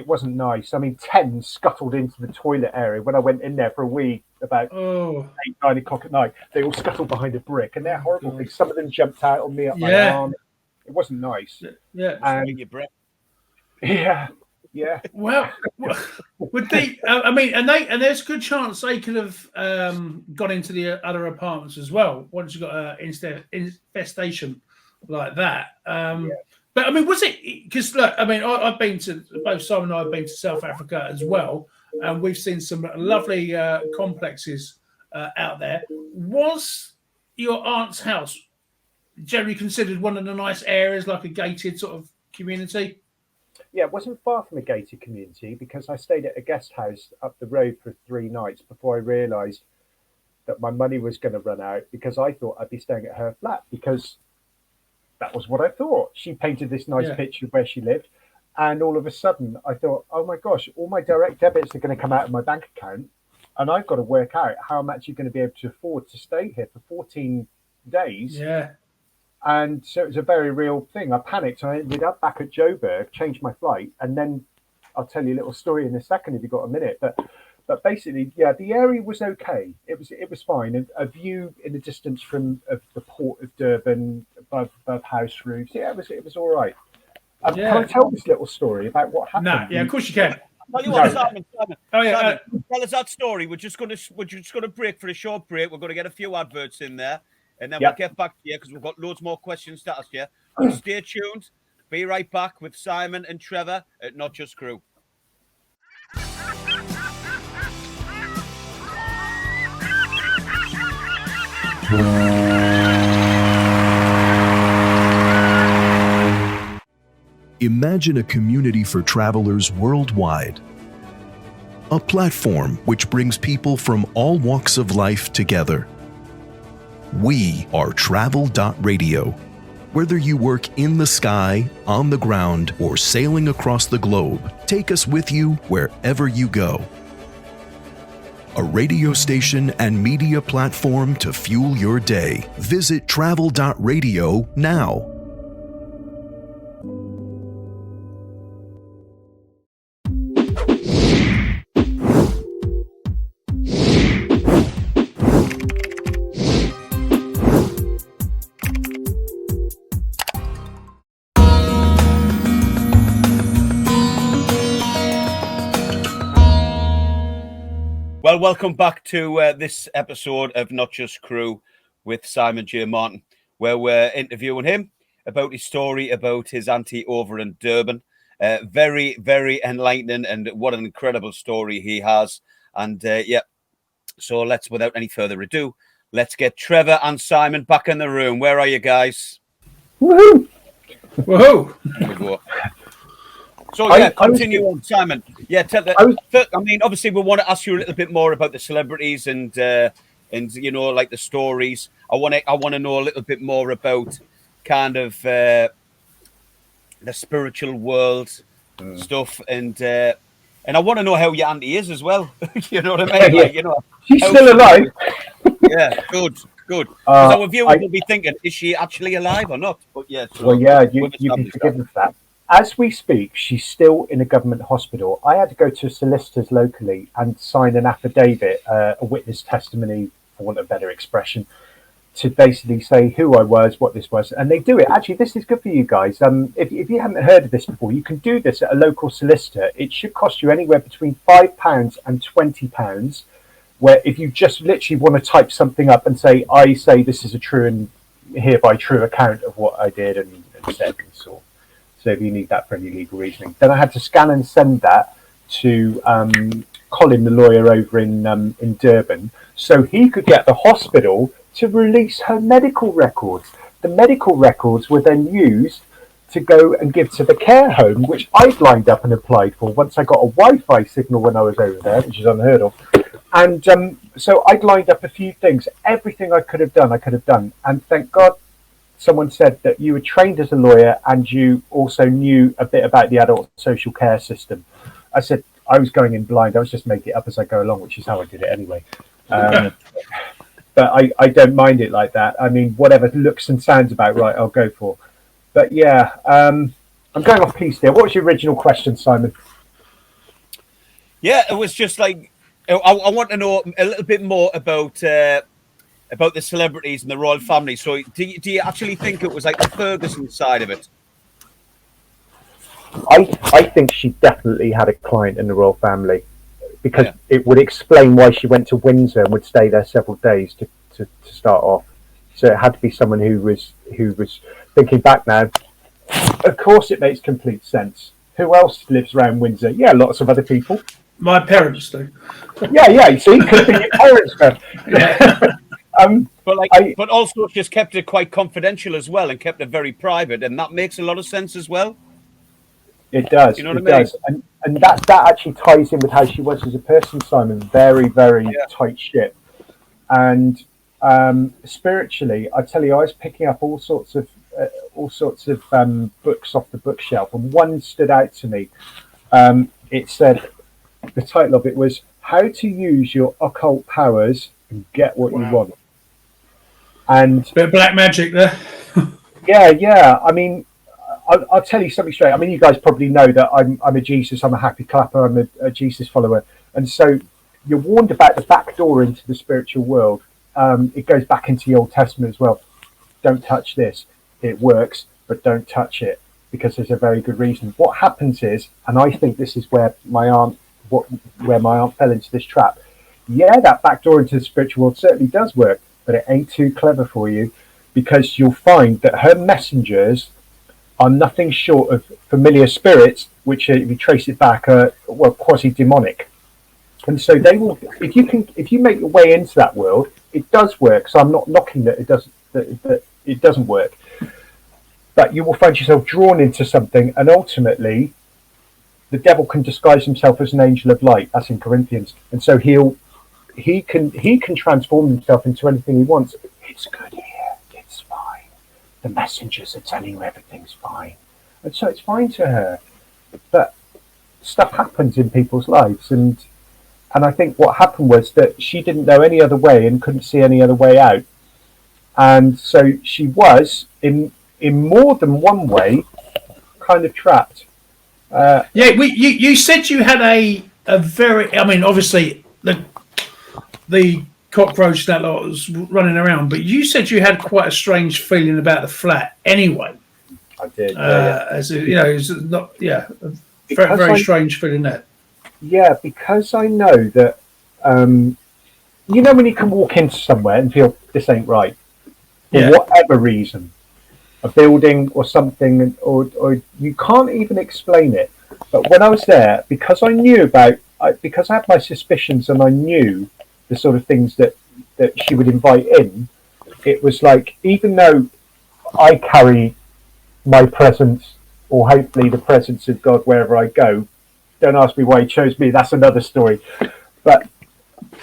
wasn't nice. I mean, 10 scuttled into the toilet area when I went in there for a wee about 8-9 o'clock at night. They all scuttled behind a brick, and they're horrible things. Some of them jumped out on me up my arm. It wasn't nice. Yeah. And your breath. yeah. Well, would they? I mean, and there's a good chance they could have got into the other apartments as well once you got an infestation like that. But I mean, was it? Because look, I mean, I've been to both Simon and I have been to South Africa as well, and we've seen some lovely complexes out there. Was your aunt's house generally considered one of the nice areas, like a gated sort of community? Yeah, it wasn't far from a gated community because I stayed at a guest house up the road for 3 nights before I realised that my money was going to run out, because I thought I'd be staying at her flat, because that was what I thought. She painted this nice picture of where she lived, and all of a sudden I thought, oh my gosh, all my direct debits are going to come out of my bank account, and I've got to work out how I'm actually going to be able to afford to stay here for 14 days. Yeah. And so it was a very real thing. I panicked and I ended up back at Joburg, changed my flight, and then I'll tell you a little story in a second if you've got a minute. But basically, yeah, the area was okay. It was fine. And a view in the distance of the port of Durban above house roofs. Yeah, it was all right. Can I tell this little story about what happened? No, yeah, of course you can. Tell you what, Simon. Oh yeah, Simon, tell us that story. We're just gonna break for a short break. We're gonna get a few adverts in there. And then we'll get back to you because we've got loads more questions to ask you. Stay tuned. Be right back with Simon and Trevor at Not Just Crew. Imagine a community for travelers worldwide. A platform which brings people from all walks of life together. We are Travel.radio. Whether you work in the sky, on the ground, or sailing across the globe, take us with you wherever you go. A radio station and media platform to fuel your day. Visit Travel.radio now. Well, welcome back to this episode of Not Just Crew with Simon J Marton, where we're interviewing him about his story about his auntie over in Durban. Very, very enlightening, and what an incredible story he has. And so let's, without any further ado, let's get Trevor and Simon back in the room. Where are you guys? Woohoo! Woohoo! So continue on, Simon. Yeah, I mean, obviously, we want to ask you a little bit more about the celebrities and you know, like the stories. I want to know a little bit more about kind of the spiritual world stuff, and I want to know how your auntie is as well. You know what I mean? Like, you know, she's still alive. Yeah, good. Because our viewers will be thinking, is she actually alive or not? But yeah. So well, yeah, you can forgive us that. As we speak, she's still in a government hospital. I had to go to a solicitor's locally and sign an affidavit, a witness testimony, for want of a better expression, to basically say who I was, what this was. And they do it. Actually, this is good for you guys. If you haven't heard of this before, you can do this at a local solicitor. It should cost you anywhere between £5 and £20, where if you just literally want to type something up and say, I say this is a true and hereby true account of what I did and said and saw. So if you need that for any legal reasoning. Then I had to scan and send that to Colin, the lawyer over in Durban, so he could get the hospital to release her medical records. The medical records were then used to go and give to the care home, which I'd lined up and applied for once I got a Wi-Fi signal when I was over there, which is unheard of. And so I'd lined up a few things. Everything I could have done. And thank God someone said that you were trained as a lawyer and you also knew a bit about the adult social care system. I said I was going in blind. I was just making it up as I go along, which is how I did it anyway. But I don't mind it like that. I mean, whatever looks and sounds about right, I'll go for. But yeah, I'm going off piece there. What was your original question, Simon? Yeah, it was just like I want to know a little bit more about the celebrities and the royal family. So, do you actually think it was like the Ferguson side of it? I think she definitely had a client in the royal family, because it would explain why she went to Windsor and would stay there several days to start off. So it had to be someone who was thinking back now. Of course, it makes complete sense. Who else lives around Windsor? Yeah, lots of other people. My parents do. Yeah. See, could be your parents. But also just kept it quite confidential as well, and kept it very private, and that makes a lot of sense as well. It does. You know what I mean? Does. And that actually ties in with how she was as a person, Simon. Very, very tight ship. And spiritually, I tell you, I was picking up all sorts of books off the bookshelf, and one stood out to me. It said, the title of it was "How to Use Your Occult Powers and Get What You Want." And bit of black magic there. yeah. I mean, I'll tell you something straight. I mean, you guys probably know that I'm a Jesus. I'm a happy clapper. I'm a Jesus follower, and so you're warned about the back door into the spiritual world. It goes back into the Old Testament as well. Don't touch this. It works, but don't touch it, because there's a very good reason. What happens is, and I think this is where my aunt fell into this trap. Yeah, that back door into the spiritual world certainly does work, but it ain't too clever for you, because you'll find that her messengers are nothing short of familiar spirits, which, if you trace it back, are quasi-demonic. And so they will, if you make your way into that world, it does work. So I'm not knocking that it doesn't work, but you will find yourself drawn into something, and ultimately, the devil can disguise himself as an angel of light. That's in Corinthians, and so he can transform himself into anything he wants. It's good here. It's fine. The messengers are telling you everything's fine, and so it's fine to her. But stuff happens in people's lives, and I think what happened was that she didn't know any other way and couldn't see any other way out, and so she was in more than one way kind of trapped. You said you had a very, I mean, obviously the cockroach that lot was running around, but you said you had quite a strange feeling about the flat anyway. I did. As a, it's not, a very strange feeling that. Yeah, because I know that, when you can walk into somewhere and feel this ain't right, for whatever reason, a building or something, or you can't even explain it. But when I was there, because I knew because I had my suspicions and I knew the sort of things that she would invite in, it was like, even though I carry my presence, or hopefully the presence of God wherever I go, don't ask me why he chose me, that's another story. But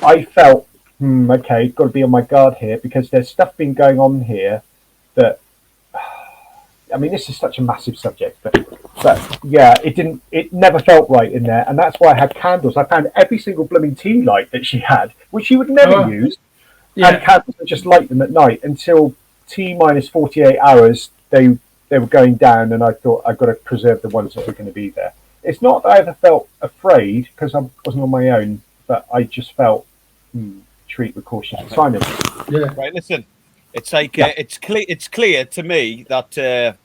I felt, okay, got to be on my guard here, because there's stuff been going on here that, I mean, this is such a massive subject, but yeah, it never felt right in there. And that's why I had candles. I found every single blooming tea light that she had, which she would never use, and candles and just light them at night until T minus 48 hours, they were going down, and I thought, I've got to preserve the ones that were going to be there. It's not that I ever felt afraid, because I wasn't on my own, but I just felt, treat with caution. Simon. Yeah. Right, listen. It's like it's clear to me that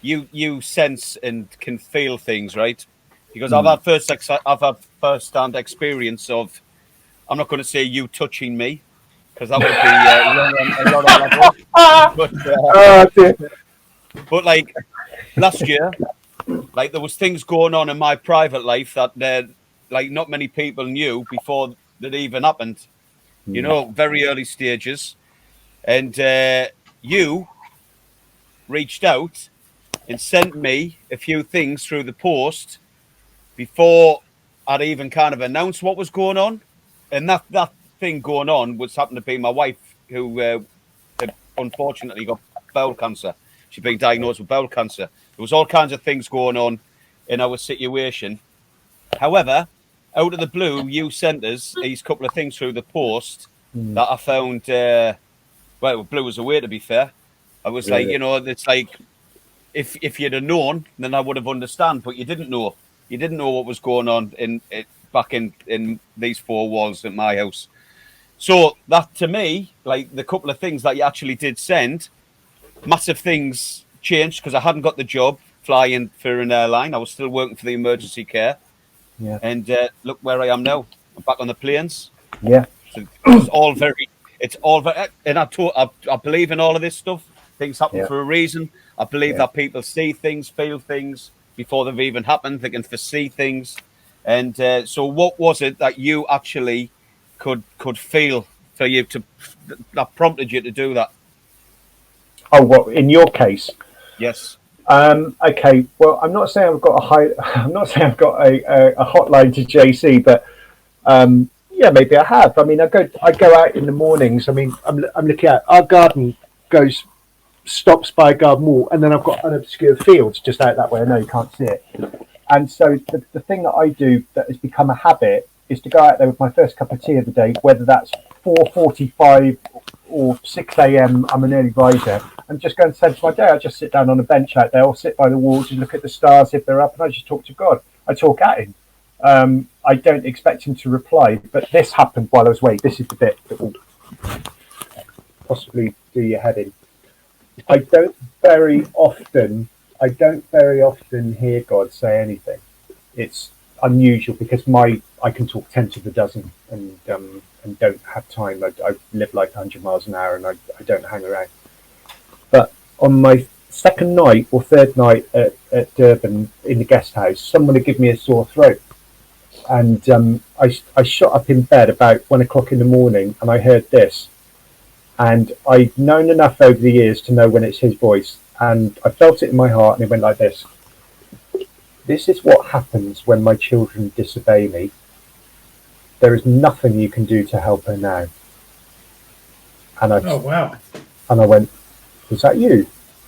you sense and can feel things, right? Because I've had first-hand experience of, I'm not going to say you touching me, because that would be wrong on level. But like last year, like there was things going on in my private life that like not many people knew before that even happened. You know, very early stages. And you reached out and sent me a few things through the post before I'd even kind of announced what was going on. And that thing going on was happened to be my wife, who had unfortunately got bowel cancer. She'd been diagnosed with bowel cancer. There was all kinds of things going on in our situation. However, out of the blue, you sent us these couple of things through the post that I found, well, blew us away, to be fair. I was like, you know, it's like, if you'd have known, then I would have understood, but you didn't know. You didn't know what was going on back in these four walls at my house. So that, to me, like the couple of things that you actually did send, massive things changed because I hadn't got the job flying for an airline. I was still working for the emergency care. Yeah. And look where I am now. I'm back on the planes. Yeah. So it's all very, and I believe in all of this stuff. Things happen for a reason. I believe that people see things, feel things before they've even happened. They can foresee things. And so what was it that you actually could feel for you that prompted you to do that? Oh, what, in your case? Yes. Okay. Well, I'm not saying I've got I'm not saying I've got a hotline to JC, but yeah, maybe I have. I mean, I go out in the mornings. I mean, I'm looking at our garden stops by a garden wall, and then I've got unobscure fields just out that way. I know you can't see it. And so the thing that I do that has become a habit is to go out there with my first cup of tea of the day, whether that's 4:45 or 6 a.m. I'm an early riser, and just go and sense my day. I just sit down on a bench out there, or sit by the wall, just look at the stars if they're up, and I just talk to God. I talk at him. I don't expect him to reply, but this happened while I was away. This is the bit that will possibly do your head in. I don't very often hear God say anything. It's unusual because I can talk 10 to the dozen and don't have time. I live like 100 miles an hour and I don't hang around. But on my second night or third night at Durban in the guest house, someone had given me a sore throat. And I shot up in bed about 1 o'clock in the morning and I heard this. And I've known enough over the years to know when it's his voice. And I felt it in my heart and it went like this. This is what happens when my children disobey me. There is nothing you can do to help her now. And oh, wow. And I went, was that you?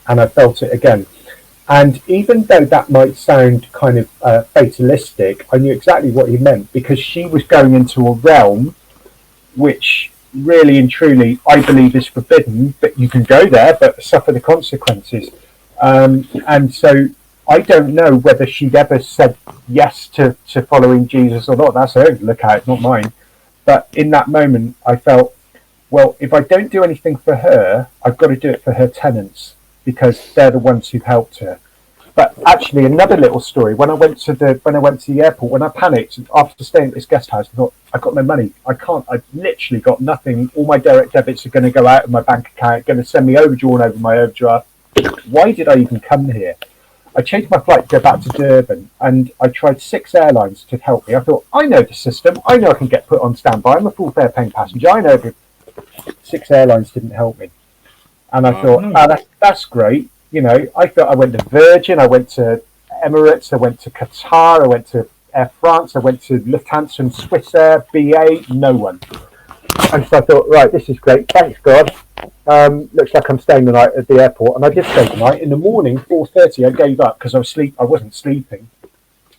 And I felt it again. And even though that might sound kind of fatalistic, I knew exactly what he meant because she was going into a realm which really and truly I believe is forbidden, but you can go there but suffer the consequences. And so I don't know whether she'd ever said yes to following Jesus or not. That's her lookout, not mine. But in that moment, I felt, well, if I don't do anything for her, I've got to do it for her tenants because they're the ones who've helped her. But actually, another little story. When I went to the airport, when I panicked after staying at this guest house, I thought, I got no money. I've literally got nothing. All my direct debits are going to go out of my bank account, going to send me overdrawn over my overdraft. Why did I even come here? I changed my flight to go back to Durban, and I tried 6 airlines to help me. I thought, I know the system. I know I can get put on standby. I'm a full fare paying passenger. I know. 6 airlines didn't help me, and I thought, that's great. You know, I thought I went to Virgin, I went to Emirates, I went to Qatar, I went to Air France, I went to Lufthansa and Swiss Air, BA, no one. And so I thought, right, this is great, thanks God. Looks like I'm staying the night at the airport, and I did stay the night. In the morning, 4:30, I gave up because I wasn't sleeping,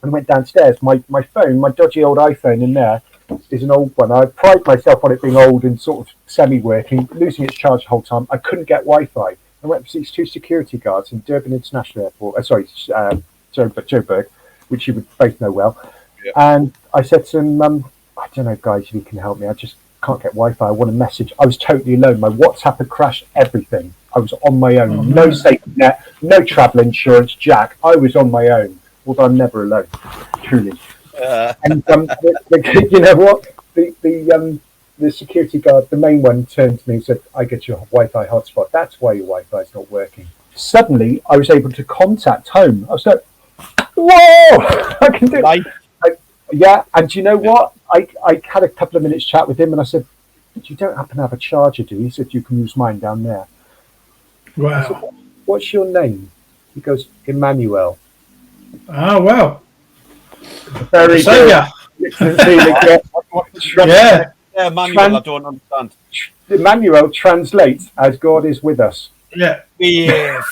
and went downstairs. My phone, my dodgy old iPhone in there, is an old one. I pride myself on it being old and sort of semi-working, losing its charge the whole time. I couldn't get Wi-Fi. I went to see 2 security guards in Durban International Airport, Joburg, which you would both know well. Yeah. And I said to them, I don't know, guys, if you can help me. I just can't get Wi-Fi. I want a message. I was totally alone. My WhatsApp had crashed, everything. I was on my own. No safety net, no travel insurance, Jack. I was on my own, although I'm never alone, truly. And you know what? The security guard, the main one, turned to me and said, I get your Wi-Fi hotspot. That's why your Wi-Fi is not working. Suddenly, I was able to contact home. I was like, whoa, I can do it. Yeah, and do you know what? I had a couple of minutes chat with him and I said, but you don't happen to have a charger, do you? He said, you can use mine down there. Wow. I said, what's your name? He goes, Emmanuel. Oh, wow. Very good. Yeah. Yeah, Emmanuel, I don't understand. Emmanuel translates as God is with us. Yeah. Behave.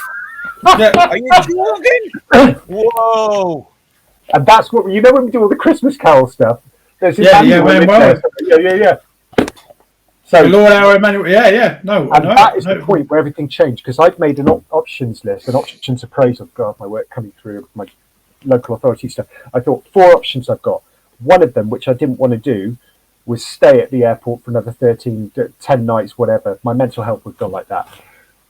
Yeah. Are you joking? Whoa. And that's what, you know, when we do all the Christmas Carol stuff, there's Yeah, Emmanuel in well, there. Yeah. So, Lord our Emmanuel. Yeah. No, and no, that is no. the point where everything changed, because I'd made an options list, an options appraisal. God, my work coming through, my local authority stuff. I thought 4 options I've got. One of them, which I didn't want to do, was stay at the airport for another 10 nights, whatever. My mental health would go like that.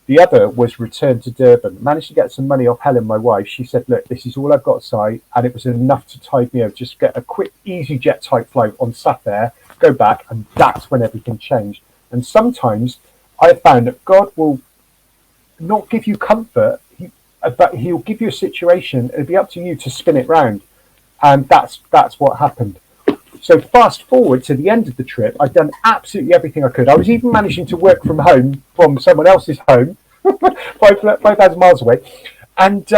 The other was return to Durban. Managed to get some money off Helen, my wife. She said, look, this is all I've got, Si, and it was enough to tide me over. Just get a quick, easy jet type flight on Saturday, go back, and that's when everything changed. And sometimes I found that God will not give you comfort, but he'll give you a situation. It'll be up to you to spin it round. And that's what happened. So fast forward to the end of the trip, I'd done absolutely everything I could. I was even managing to work from home, from someone else's home, 5,000 miles away. And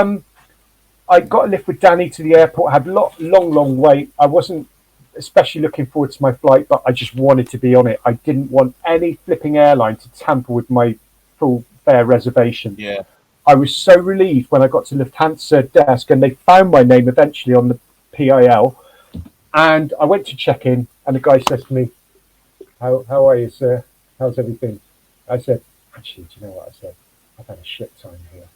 I got a lift with Danny to the airport, had a long wait. I wasn't especially looking forward to my flight, but I just wanted to be on it. I didn't want any flipping airline to tamper with my full fare reservation. Yeah. I was so relieved when I got to Lufthansa desk and they found my name eventually on the PIL. And I went to check in, and the guy says to me, how are you, sir? How's everything? I said, actually, do you know what I said? I've had a shit time here.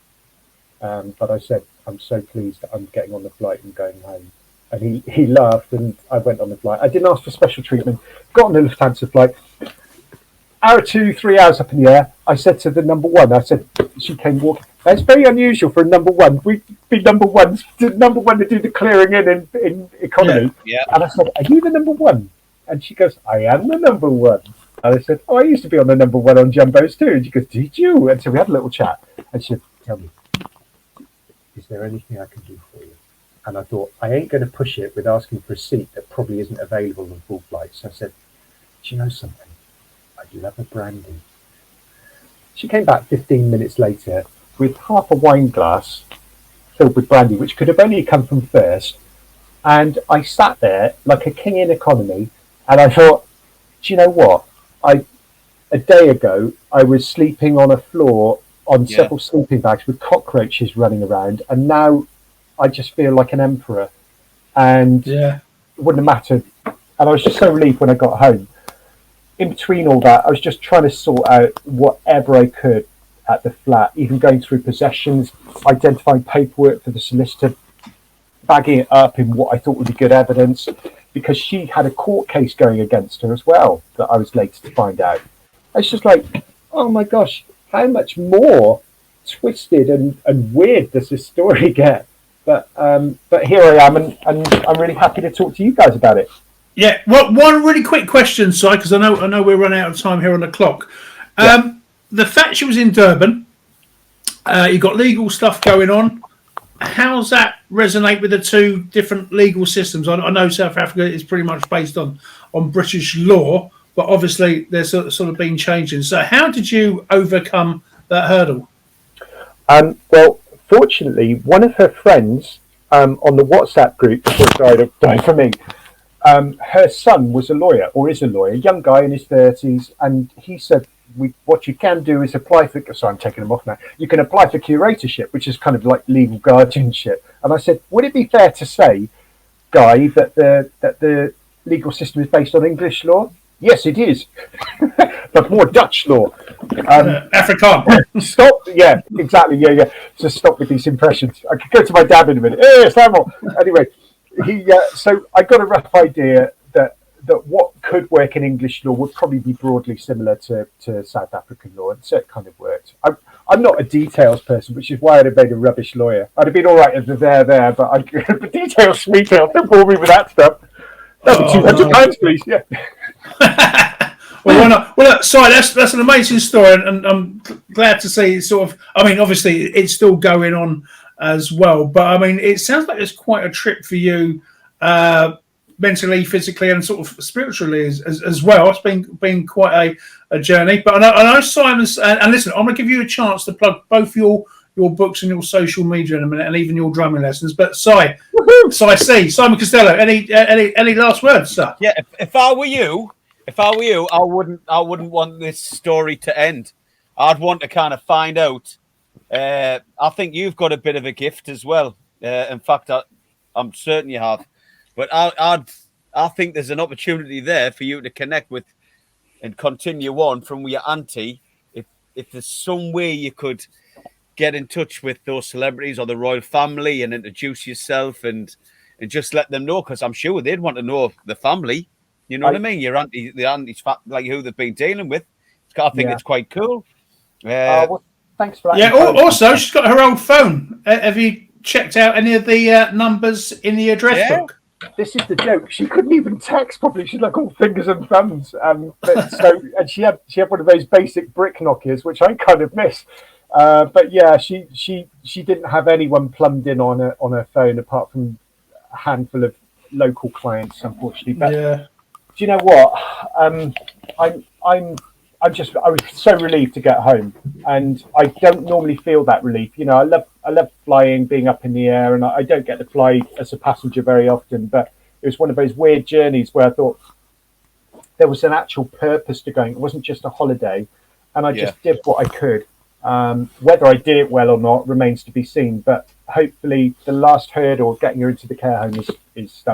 But I said, I'm so pleased that I'm getting on the flight and going home. And he laughed, and I went on the flight. I didn't ask for special treatment. Got on the Lufthansa flight. Hour 2, 3 hours up in the air. I said to the number one, I said, she came walking. That's very unusual for a number one. We'd be number one to do the clearing in economy. Yeah. And I said, are you the number one? And she goes, I am the number one. And I said, oh, I used to be on the number one on Jumbos too. And she goes, did you? And so we had a little chat. And she said, tell me, is there anything I can do for you? And I thought, I ain't going to push it with asking for a seat that probably isn't available on full flights. So I said, do you know something? I'd love a brandy. She came back 15 minutes later with half a wine glass filled with brandy, which could have only come from first. And I sat there like a king in economy, and I thought, do you know what? A day ago, I was sleeping on a floor on several sleeping bags with cockroaches running around, and now I just feel like an emperor. And it wouldn't have mattered. And I was just so relieved when I got home. In between all that, I was just trying to sort out whatever I could at the flat, even going through possessions, identifying paperwork for the solicitor, bagging it up in what I thought would be good evidence, because she had a court case going against her as well that I was later to find out. It's just like, oh my gosh, how much more twisted and weird does this story get? But here I am, and I'm really happy to talk to you guys about it. Yeah, well, one really quick question, Si, because I know we're running out of time here on the clock. The fact she was in Durban, you've got legal stuff going on. How's that resonate with the two different legal systems? I know South Africa is pretty much based on British law, but obviously there's sort of been changing. So how did you overcome that hurdle? Well, fortunately, one of her friends on the WhatsApp group before she died for me, her son was a lawyer, or is a lawyer, a young guy in his 30s, and he said, what you can do is apply for, so I'm taking them off now, you can apply for curatorship, which is kind of like legal guardianship. And I said, would it be fair to say, Guy, that the legal system is based on English law? Yes, it is, but more Dutch law. Afrikaans. Stop, yeah, exactly, yeah. Just stop with these impressions. I could go to my dad in a minute. Samuel. Anyway, so I got a rough idea that what could work in English law would probably be broadly similar to South African law, and so it kind of worked. I'm not a details person, which is why I'd have made a rubbish lawyer. I'd have been all right if they're there, but the details, sweet don't bore me with that stuff. That'd be £200, please, yeah. Well, why not? Well, look, sorry, that's an amazing story, and I'm glad to see it sort of. I mean, obviously, it's still going on as well, but I mean, it sounds like it's quite a trip for you, mentally, physically, and sort of spiritually as well. It's been quite a journey. But I know Simon's, and listen, I'm going to give you a chance to plug both your books and your social media in a minute, and even your drumming lessons. But Simon Costello, any last words, sir? Yeah, if I were you, I wouldn't want this story to end. I'd want to kind of find out I think you've got a bit of a gift as well. In fact, I'm certain you have. But I think there's an opportunity there for you to connect with and continue on from your auntie. If there's some way you could get in touch with those celebrities or the royal family and introduce yourself and just let them know, because I'm sure they'd want to know the family. You know what I mean? Your auntie, the auntie's like who they've been dealing with. I think it's quite cool. Well, thanks for that. Yeah. Also, she's got her old phone. Have you checked out any of the numbers in the address book? This is the joke. She couldn't even text properly. She's like all fingers and thumbs. And she had one of those basic brick Nokias, which I kind of miss. But yeah, she didn't have anyone plumbed in on her phone apart from a handful of local clients, unfortunately. But do you know what? I was so relieved to get home, and I don't normally feel that relief. You know, I love flying, being up in the air, and I don't get to fly as a passenger very often. But it was one of those weird journeys where I thought there was an actual purpose to going. It wasn't just a holiday, and I just did what I could. Whether I did it well or not remains to be seen. But hopefully, the last hurdle of getting her into the care home is this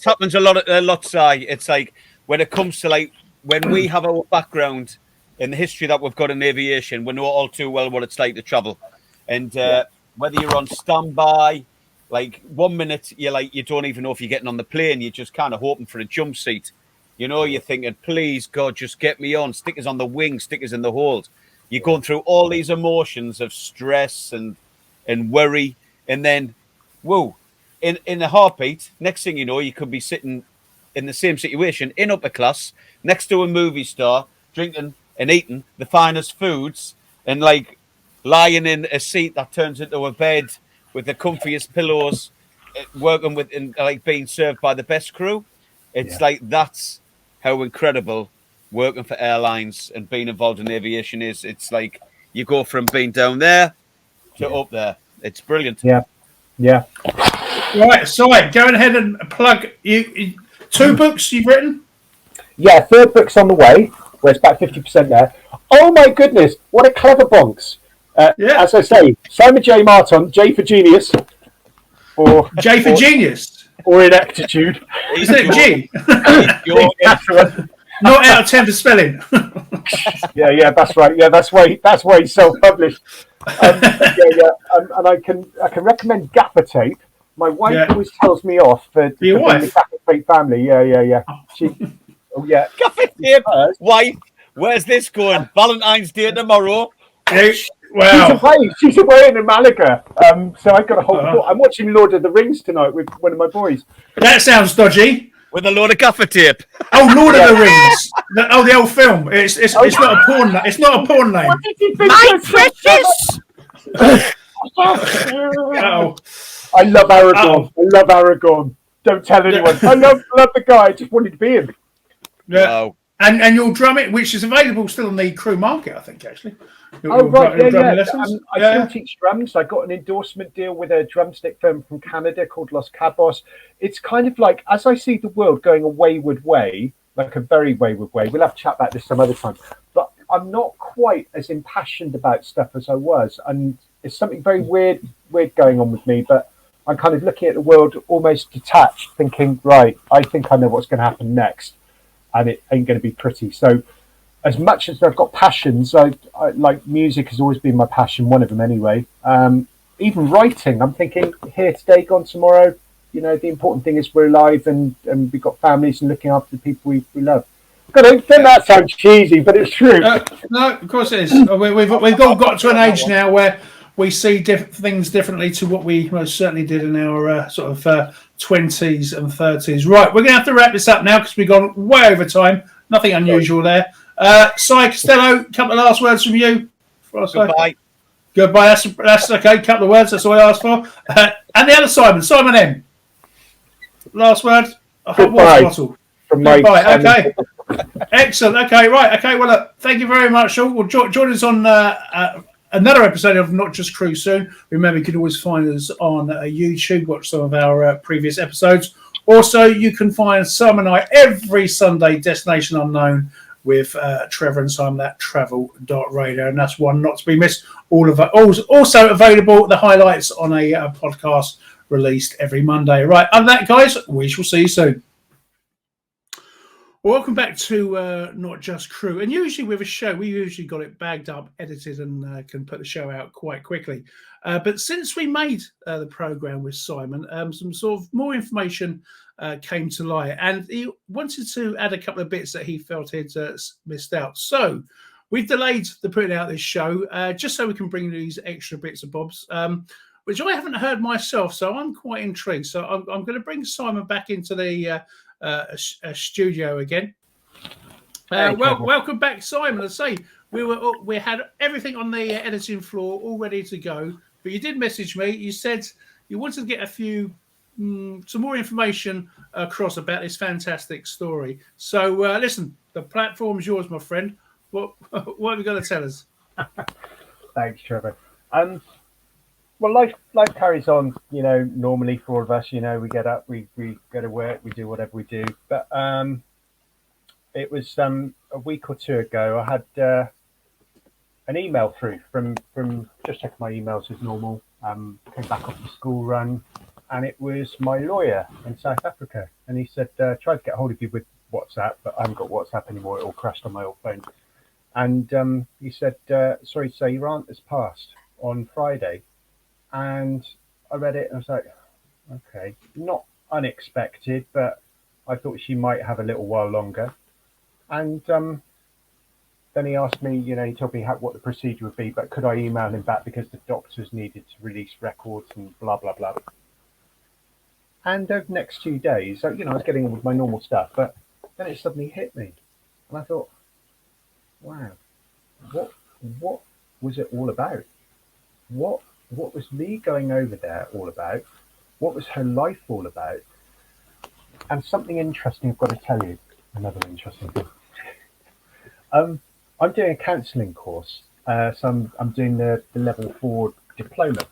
happens a lot. Si, it's like when it comes to like. When we have our background in the history that we've got in aviation, we know all too well what it's like to travel. And whether you're on standby, like 1 minute, you don't even know if you're getting on the plane. You're just kind of hoping for a jump seat. You know, you're thinking, please, God, just get me on. Stickers on the wing, stickers in the hold. You're going through all these emotions of stress and worry. And then, whoa, in a heartbeat, next thing you know, you could be sitting in the same situation in upper class next to a movie star, drinking and eating the finest foods, and like lying in a seat that turns into a bed with the comfiest pillows, working with and like being served by the best crew. It's like that's how incredible working for airlines and being involved in aviation is. It's like you go from being down there to up there. It's brilliant. Yeah. Right, so going ahead and plug you. 2 books you've written? Yeah, 3rd book's on the way, where it's about 50% there. Oh my goodness, what a clever bonks. As I say, Simon J Marton, J for genius. Or J for genius? Or ineptitude. Isn't it G? Not out of 10 for spelling. yeah, that's right. Yeah, that's why he's self-published. And I can recommend Gaffer Tape. My wife always tells me off for your wife? The Tape family. Yeah. Gaffer Tape. Wife, where's this going? Valentine's Day tomorrow. Wow. She's away in Malaga. So I got a whole. I'm watching Lord of the Rings tonight with one of my boys. That sounds dodgy. With a load of gaffer tape. Oh, Lord of the Rings. The old film. It's not a porn. It's not a porn name. My precious. Oh. I love Aragorn. Don't tell anyone. I love the guy. I just wanted to be him. Yeah. Wow. And you'll drum it, which is available still on the crew market, I think, actually. Right. I still teach drums. I got an endorsement deal with a drumstick firm from Canada called Los Cabos. It's kind of like, as I see the world going a wayward way, like a very wayward way. We'll have to chat about this some other time. But I'm not quite as impassioned about stuff as I was. And it's something very weird going on with me. But I'm kind of looking at the world almost detached, thinking, right, I think I know what's going to happen next. And it ain't going to be pretty. So as much as I've got passions, I like music has always been my passion, one of them anyway. Even writing, I'm thinking here today, gone tomorrow. You know, the important thing is we're alive and we've got families and looking after the people we love. I don't think that sounds cheesy, but it's true. No, of course it is. We've all got to an age now where we see things differently to what we most certainly did in our sort of 20s and 30s. Right, we're going to have to wrap this up now because we've gone way over time. Nothing unusual there. Si Costello, a couple of last words from you. Goodbye. Goodbye. That's okay. Couple of words. That's all I asked for. And the other Simon M. Last word. A hot water bottle. Goodbye. Okay. Excellent. Okay. Right. Okay. Well, look, thank you very much, all. Well, join us on another episode of Not Just Crew soon. Remember, you can always find us on YouTube. Watch some of our previous episodes. Also, you can find Sam and I every Sunday, Destination Unknown, with Trevor and Simon at travel.radio, and that's one not to be missed. Also available, the highlights on a podcast released every Monday. Right, other than that, guys, we shall see you soon. Welcome back to Not Just Crew. And usually with a show, we usually got it bagged up, edited, and can put the show out quite quickly. But since we made the programme with Simon, some sort of more information came to light. And he wanted to add a couple of bits that he felt he'd missed out. So we've delayed the putting out this show just so we can bring these extra bits and bobs, which I haven't heard myself. So I'm quite intrigued. So I'm going to bring Simon back into the studio again. Welcome back, Simon. I say we had everything on the editing floor all ready to go, but you did message me. You said you wanted to get a few some more information across about this fantastic story. So listen, the platform's yours, my friend. What have you got to tell us? Thanks, Trevor. Well, life carries on, normally for all of us, we get up, we go to work, we do whatever we do. But it was a week or two ago, I had an email through from just checking my emails as normal, came back off the school run, and it was my lawyer in South Africa. And he said, tried to get hold of you with WhatsApp, but I haven't got WhatsApp anymore, it all crashed on my old phone. And he said, sorry to say, your aunt has passed on Friday. And I read it and I was like, okay, not unexpected, but I thought she might have a little while longer. And then he asked me, he told me what the procedure would be, but could I email him back because the doctors needed to release records and blah, blah, blah. And over the next 2 days, so, I was getting on with my normal stuff, but then it suddenly hit me. And I thought, wow, what was it all about? What was me going over there all about? What was her life all about? And something interesting I've got to tell you. Another interesting thing. I'm doing a counselling course. So I'm doing the level 4 diploma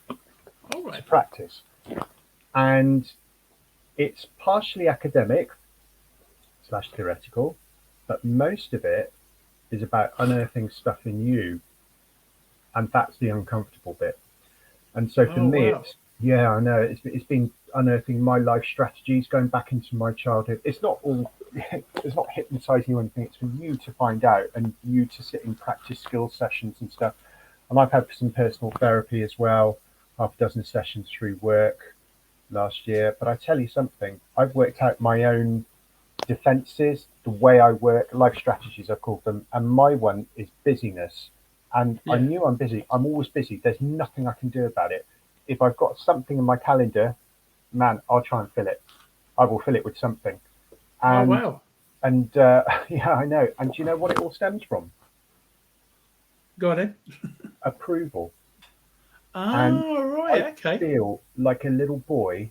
to practice. And it's partially academic / theoretical, but most of it is about unearthing stuff in you. And that's the uncomfortable bit. And so for me, I know it's been unearthing my life strategies, going back into my childhood. It's not hypnotizing you or anything. It's for you to find out and you to sit in practice skills sessions and stuff. And I've had some personal therapy as well, half a dozen sessions through work last year. But I tell you something, I've worked out my own defenses, the way I work, life strategies, I call them. And my one is busyness. And I knew I'm busy. I'm always busy. There's nothing I can do about it. If I've got something in my calendar, man, I'll try and fill it. I will fill it with something. And, And I know. And do you know what it all stems from? Go on in. Approval. I feel like a little boy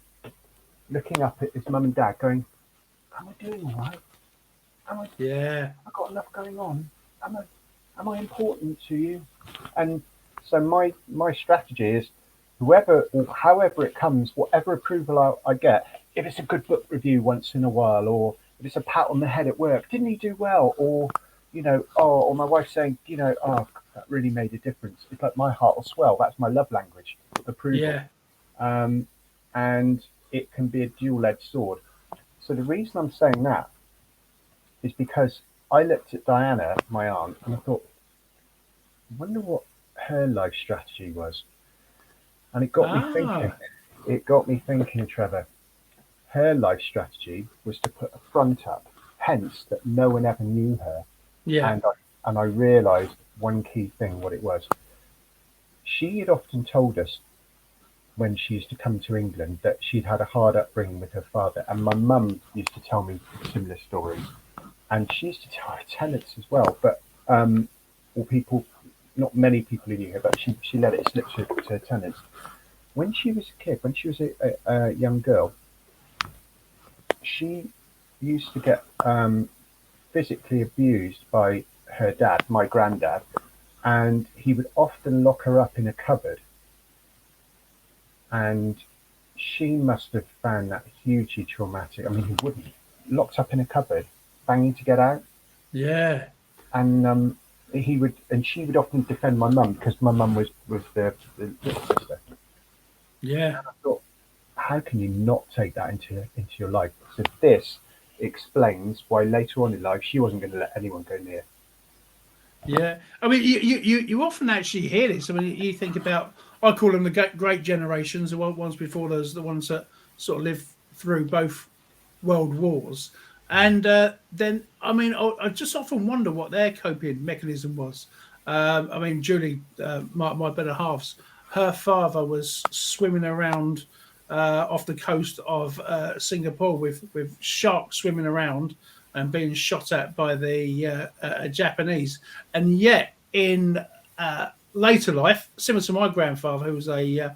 looking up at his mum and dad going, am I doing all right? I've got enough going on. Am I important to you? And so my strategy is whoever or however it comes, whatever approval I get, if it's a good book review once in a while, or if it's a pat on the head at work, didn't he do well? Or, or my wife saying, that really made a difference. It's like my heart will swell. That's my love language, approval. And it can be a dual-edged sword. So the reason I'm saying that is because I looked at Diana, my aunt, and I thought, I wonder what her life strategy was. And it got me thinking. It got me thinking, Trevor. Her life strategy was to put a front up, hence that no one ever knew her. And I realised one key thing, what it was. She had often told us when she used to come to England that she'd had a hard upbringing with her father. And my mum used to tell me similar stories. And she used to tell her tenants as well, but or people, not many people who knew her, but she let it slip to her tenants. When she was a kid, when she was a young girl, she used to get physically abused by her dad, my granddad, and he would often lock her up in a cupboard. And she must have found that hugely traumatic. I mean, he wouldn't. Locked up in a cupboard, banging to get out. and she would often defend my mum because my mum was the little sister. Yeah. And I thought, how can you not take that into your life? So this explains why later on in life she wasn't going to let anyone go near. Yeah, I mean, you often actually hear this. I mean, you think about, I call them the great generations, the ones before those, the ones that sort of lived through both world wars, and then I mean, I just often wonder what their coping mechanism was. I mean, Julie, my better half's, her father was swimming around off the coast of Singapore with sharks swimming around and being shot at by the Japanese, and yet in later life, similar to my grandfather, who was a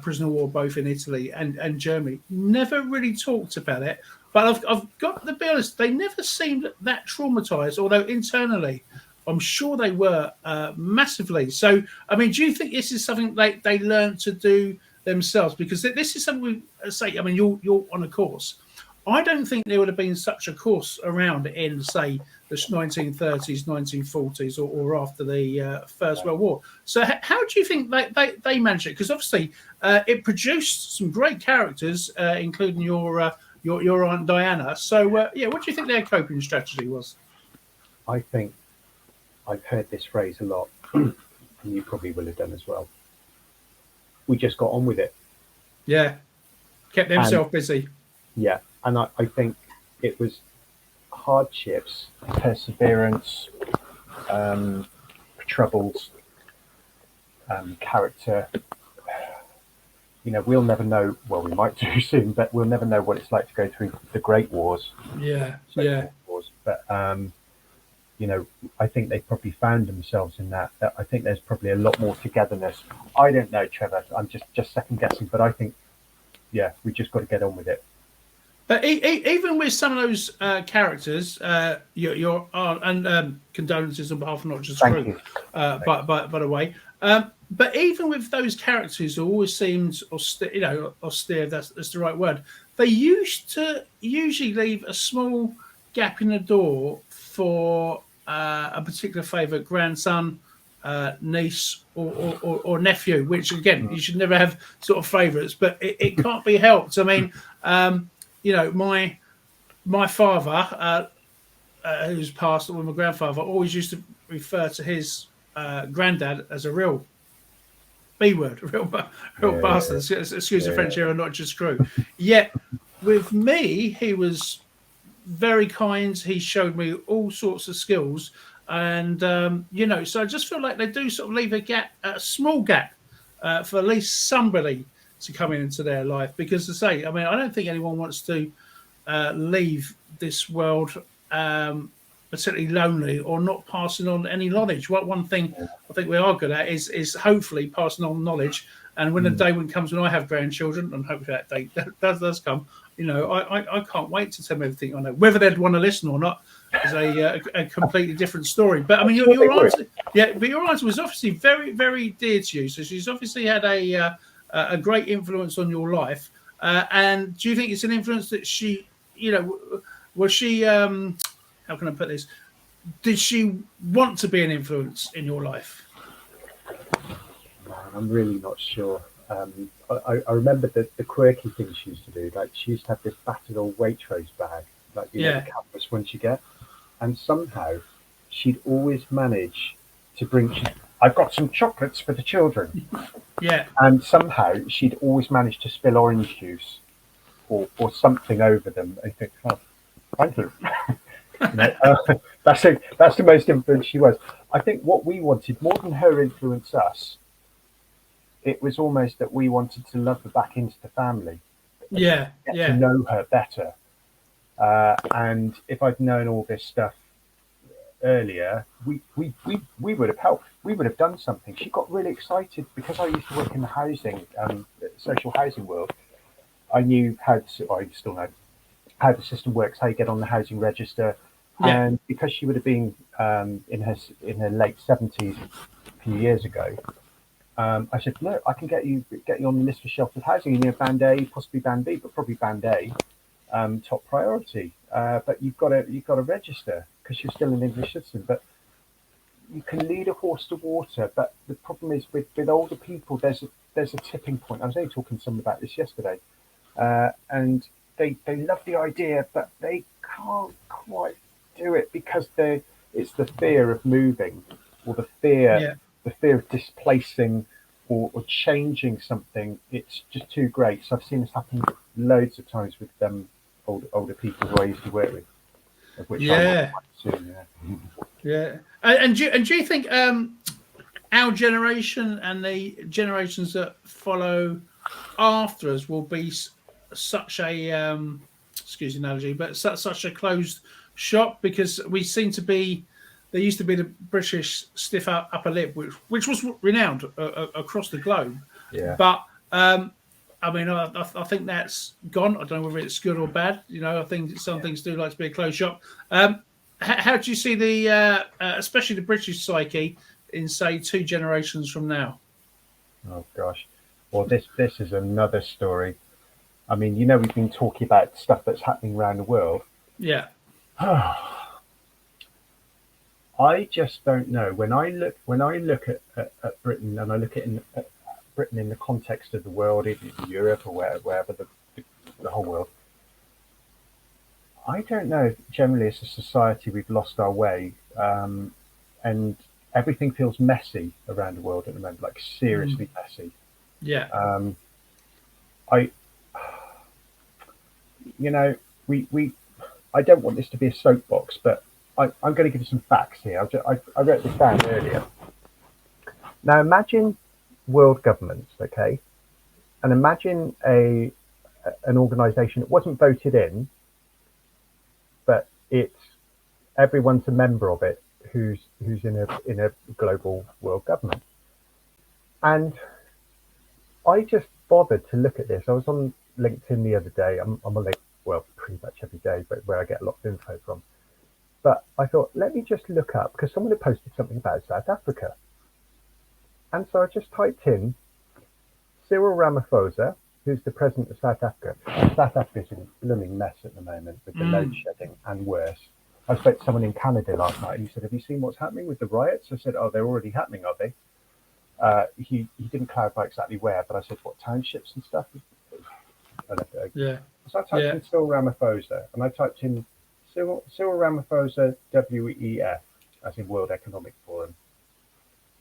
prisoner of war both in Italy and Germany, never really talked about it. But I've got to be honest, they never seemed that traumatized, although internally, I'm sure they were massively. So, I mean, do you think this is something they learned to do themselves? Because this is something we say, I mean, you're on a course. I don't think there would have been such a course around in, say, the 1930s, 1940s, or after the First World War. So, how do you think they managed it? Because obviously, it produced some great characters, including your Aunt Diana. So, yeah, what do you think their coping strategy was? I think I've heard this phrase a lot, and you probably will have done as well. We just got on with it. Yeah, kept themselves busy. Yeah, and I think it was hardships, perseverance, troubles, character. You know, we'll never know. Well, we might do soon, but we'll never know what it's like to go through the Great Wars. Yeah. Wars. But you know, I think they probably found themselves in that. I think there's probably a lot more togetherness. I don't know, Trevor. I'm just second guessing, but I think, yeah, we just got to get on with it. But even with some of those characters, your aunt, and condolences on behalf of not just crew, by the way. But even with those characters who always seemed austere, that's the right word. They used to usually leave a small gap in the door for a particular favourite grandson, niece, or nephew. Which again, you should never have sort of favourites, but it can't be helped. I mean. You know, my father, who's passed, or my grandfather, always used to refer to his granddad as a real B word, real bastard. Excuse the French here, and not just screw. Yet with me, he was very kind. He showed me all sorts of skills, and you know, so I just feel like they do sort of leave a gap, a small gap, for at least somebody to come into their life, because to say, I mean, I don't think anyone wants to leave this world particularly lonely or not passing on any knowledge. One thing I think we are good at is hopefully passing on knowledge. And when the day when comes when I have grandchildren, and hopefully that day does come, you know, I can't wait to tell them everything I know. Whether they'd want to listen or not is a completely different story. But I mean, your answer, but your answer was obviously very, very dear to you. So she's obviously had a great influence on your life, and do you think it's an influence that she, you know, was she? How can I put this? Did she want to be an influence in your life? Man, I'm really not sure. I remember the quirky things she used to do. Like she used to have this battered old Waitrose bag, like you know, the canvas ones you get, and somehow she'd always manage to bring. I've got some chocolates for the children. Yeah. And somehow she'd always managed to spill orange juice or something over them. I think, oh, thank you. You know, that's the most influence she was. I think what we wanted, more than her influence us, it was almost that we wanted to love her back into the family. Get to know her better. And if I'd known all this stuff earlier, we would have helped. We would have done something. She got really excited because I used to work in the housing, social housing world. I knew I still know how the system works, how you get on the housing register, and because she would have been in her late 70s a few years ago, I said, look, I can get you on the list for sheltered housing. You know, band A, possibly band B, but probably band A, top priority. But you've got to register because you're still an English citizen. But you can lead a horse to water, but the problem is with older people, there's a tipping point. I was only talking to someone about this yesterday, and they love the idea, but they can't quite do it because it's the fear of moving, or the fear of displacing, or changing something. It's just too great. So I've seen this happen loads of times with older people who I used to work with, of which I might soon. Yeah. And do you think our generation and the generations that follow after us will be such a excuse the analogy, but such a closed shop? Because we seem to be, there used to be the British stiff upper lip, which was renowned across the globe. Yeah. But I mean, I think that's gone. I don't know whether it's good or bad. You know, I think some things do like to be a closed shop. How do you see the, especially the British psyche, in say 2 generations from now? Oh gosh, well this is another story. I mean, you know, we've been talking about stuff that's happening around the world. Yeah. I just don't know. When I look at Britain, and I look at Britain in the context of the world, in Europe or wherever the whole world, I don't know if generally as a society we've lost our way, and everything feels messy around the world at the moment, like seriously messy. Yeah. You know, I don't want this to be a soapbox, but I'm going to give you some facts here. I wrote this down earlier. Now imagine world governments, okay, and imagine an organisation that wasn't voted in, but everyone's a member of it who's in a global world government. And I just bothered to look at this. I was on LinkedIn the other day. I'm on LinkedIn, well, pretty much every day, but where I get a lot of info from. But I thought, let me just look up, because someone had posted something about South Africa. And so I just typed in Cyril Ramaphosa, who's the president of South Africa. South Africa's in a blooming mess at the moment with the load shedding and worse. I spoke to someone in Canada last night, and he said, have you seen what's happening with the riots? I said, oh, they're already happening, are they? He didn't clarify exactly where, but I said, what, townships and stuff? Yeah. So I typed in Cyril Ramaphosa, and I typed in Cyril Ramaphosa WEF, as in World Economic Forum.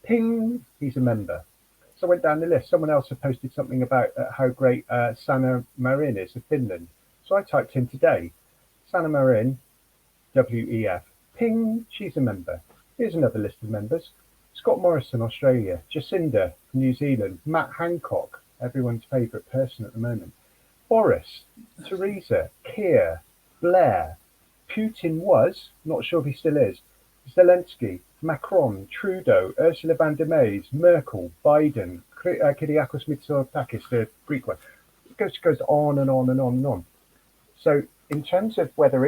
Ping, he's a member. So I went down the list. Someone else had posted something about how great Sanna Marin is of Finland. So I typed in today, Sanna Marin, WEF. Ping, she's a member. Here's another list of members. Scott Morrison, Australia. Jacinda, New Zealand. Matt Hancock, everyone's favourite person at the moment. Boris, Theresa, Keir, Blair. Putin was, not sure if he still is. Zelensky, Macron, Trudeau, Ursula von der Leyen, Merkel, Biden, Kyriakos Mitsotakis, the Greek one. It goes on and on and on and on. So in terms of whether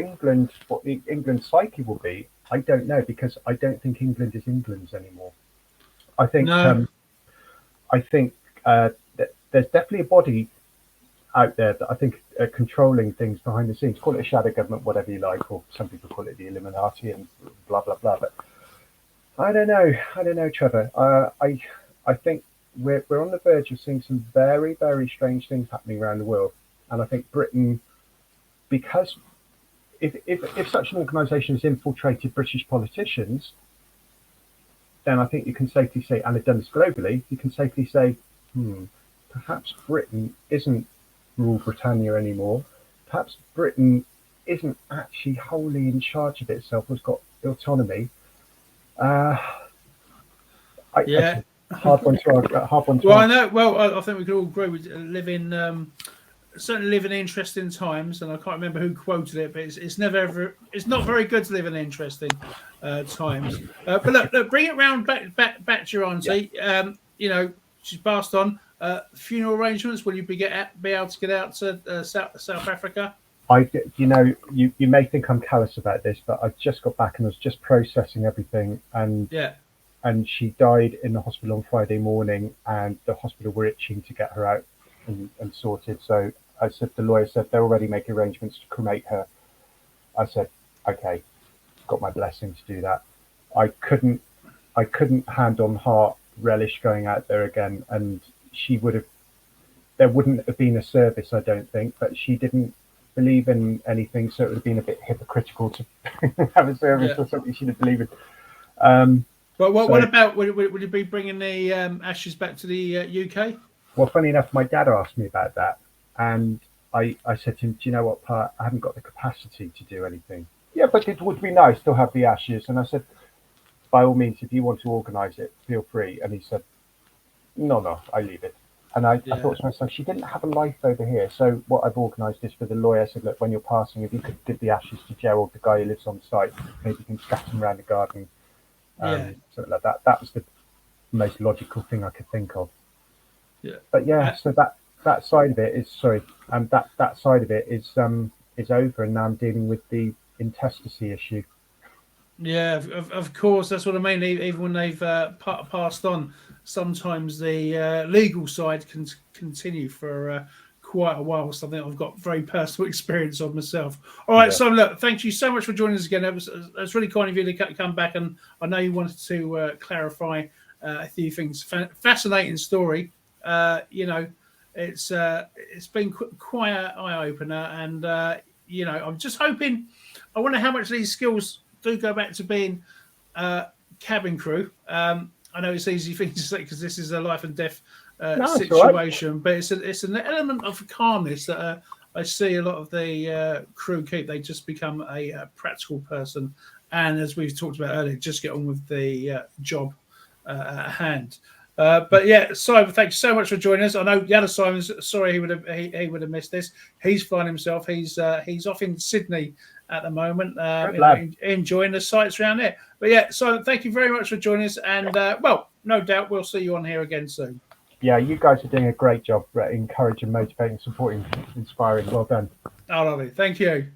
what the England psyche will be, I don't know, because I don't think England is England's anymore. I think that there's definitely a body out there that I think are controlling things behind the scenes. Call it a shadow government, whatever you like, or some people call it the Illuminati and blah blah blah. But I don't know, Trevor. I think we're on the verge of seeing some very, very strange things happening around the world, and I think Britain, because if such an organisation has infiltrated British politicians, then I think you can safely say, and have done this globally, you can safely say, perhaps Britain isn't rule Britannia anymore. Perhaps Britain isn't actually wholly in charge of itself, has got autonomy. Hard one to Well, I know. Well, I think we could all agree with certainly live in interesting times, and I can't remember who quoted it, but it's not very good to live in interesting times. But look, bring it round back to your auntie. Yeah. You know, she's passed on. Funeral arrangements. Will you be able to get out to South Africa? You may think I'm callous about this, but I just got back and was just processing everything, and she died in the hospital on Friday morning, and the hospital were itching to get her out and sorted. So I said, the lawyer said they're already making arrangements to cremate her. I said, okay, got my blessing to do that. I couldn't I couldn't hand on heart relish going out there again, and she would have. There wouldn't have been a service, I don't think, but she didn't believe in anything, so it would have been a bit hypocritical to have a service or something she didn't believe in. Well, what about would you be bringing the ashes back to the UK? Well, funny enough, my dad asked me about that, and I said to him, "Do you know what, Pa? I haven't got the capacity to do anything." Yeah, but it would be nice to have the ashes. And I said, "By all means, if you want to organise it, feel free." And he said, "No, I leave it." And I thought to myself, she didn't have a life over here. So what I've organised is for the lawyer. I said, "Look, when you're passing, if you could give the ashes to Gerald, the guy who lives on site, maybe you can scatter them around the garden." Something like that. That was the most logical thing I could think of. Yeah. But yeah, so that side of it is that side of it is over, and now I'm dealing with the intestacy issue. Yeah, of course. That's what I mean. Even when they've passed on, sometimes the legal side can continue for quite a while. Something I've got very personal experience of myself. All right, so look, thank you so much for joining us again. It's really kind of you to come back, and I know you wanted to clarify a few things. Fascinating story. It's been quite an eye opener, and I'm just hoping. I wonder how much of these skills do go back to being cabin crew. I know it's an easy thing to say because this is a life and death situation, but it's an element of calmness that I see a lot of the crew keep. They just become a practical person, and as we've talked about earlier, just get on with the job at hand. But yeah, Simon, thanks so much for joining us. I know the other Simon's sorry he would have missed this. He's flying himself. He's off in Sydney at the moment, enjoying the sights around there. But yeah, Simon, thank you very much for joining us, and no doubt we'll see you on here again soon. Yeah, you guys are doing a great job, encouraging, motivating, supporting, inspiring. Well done. Oh, lovely. Thank you.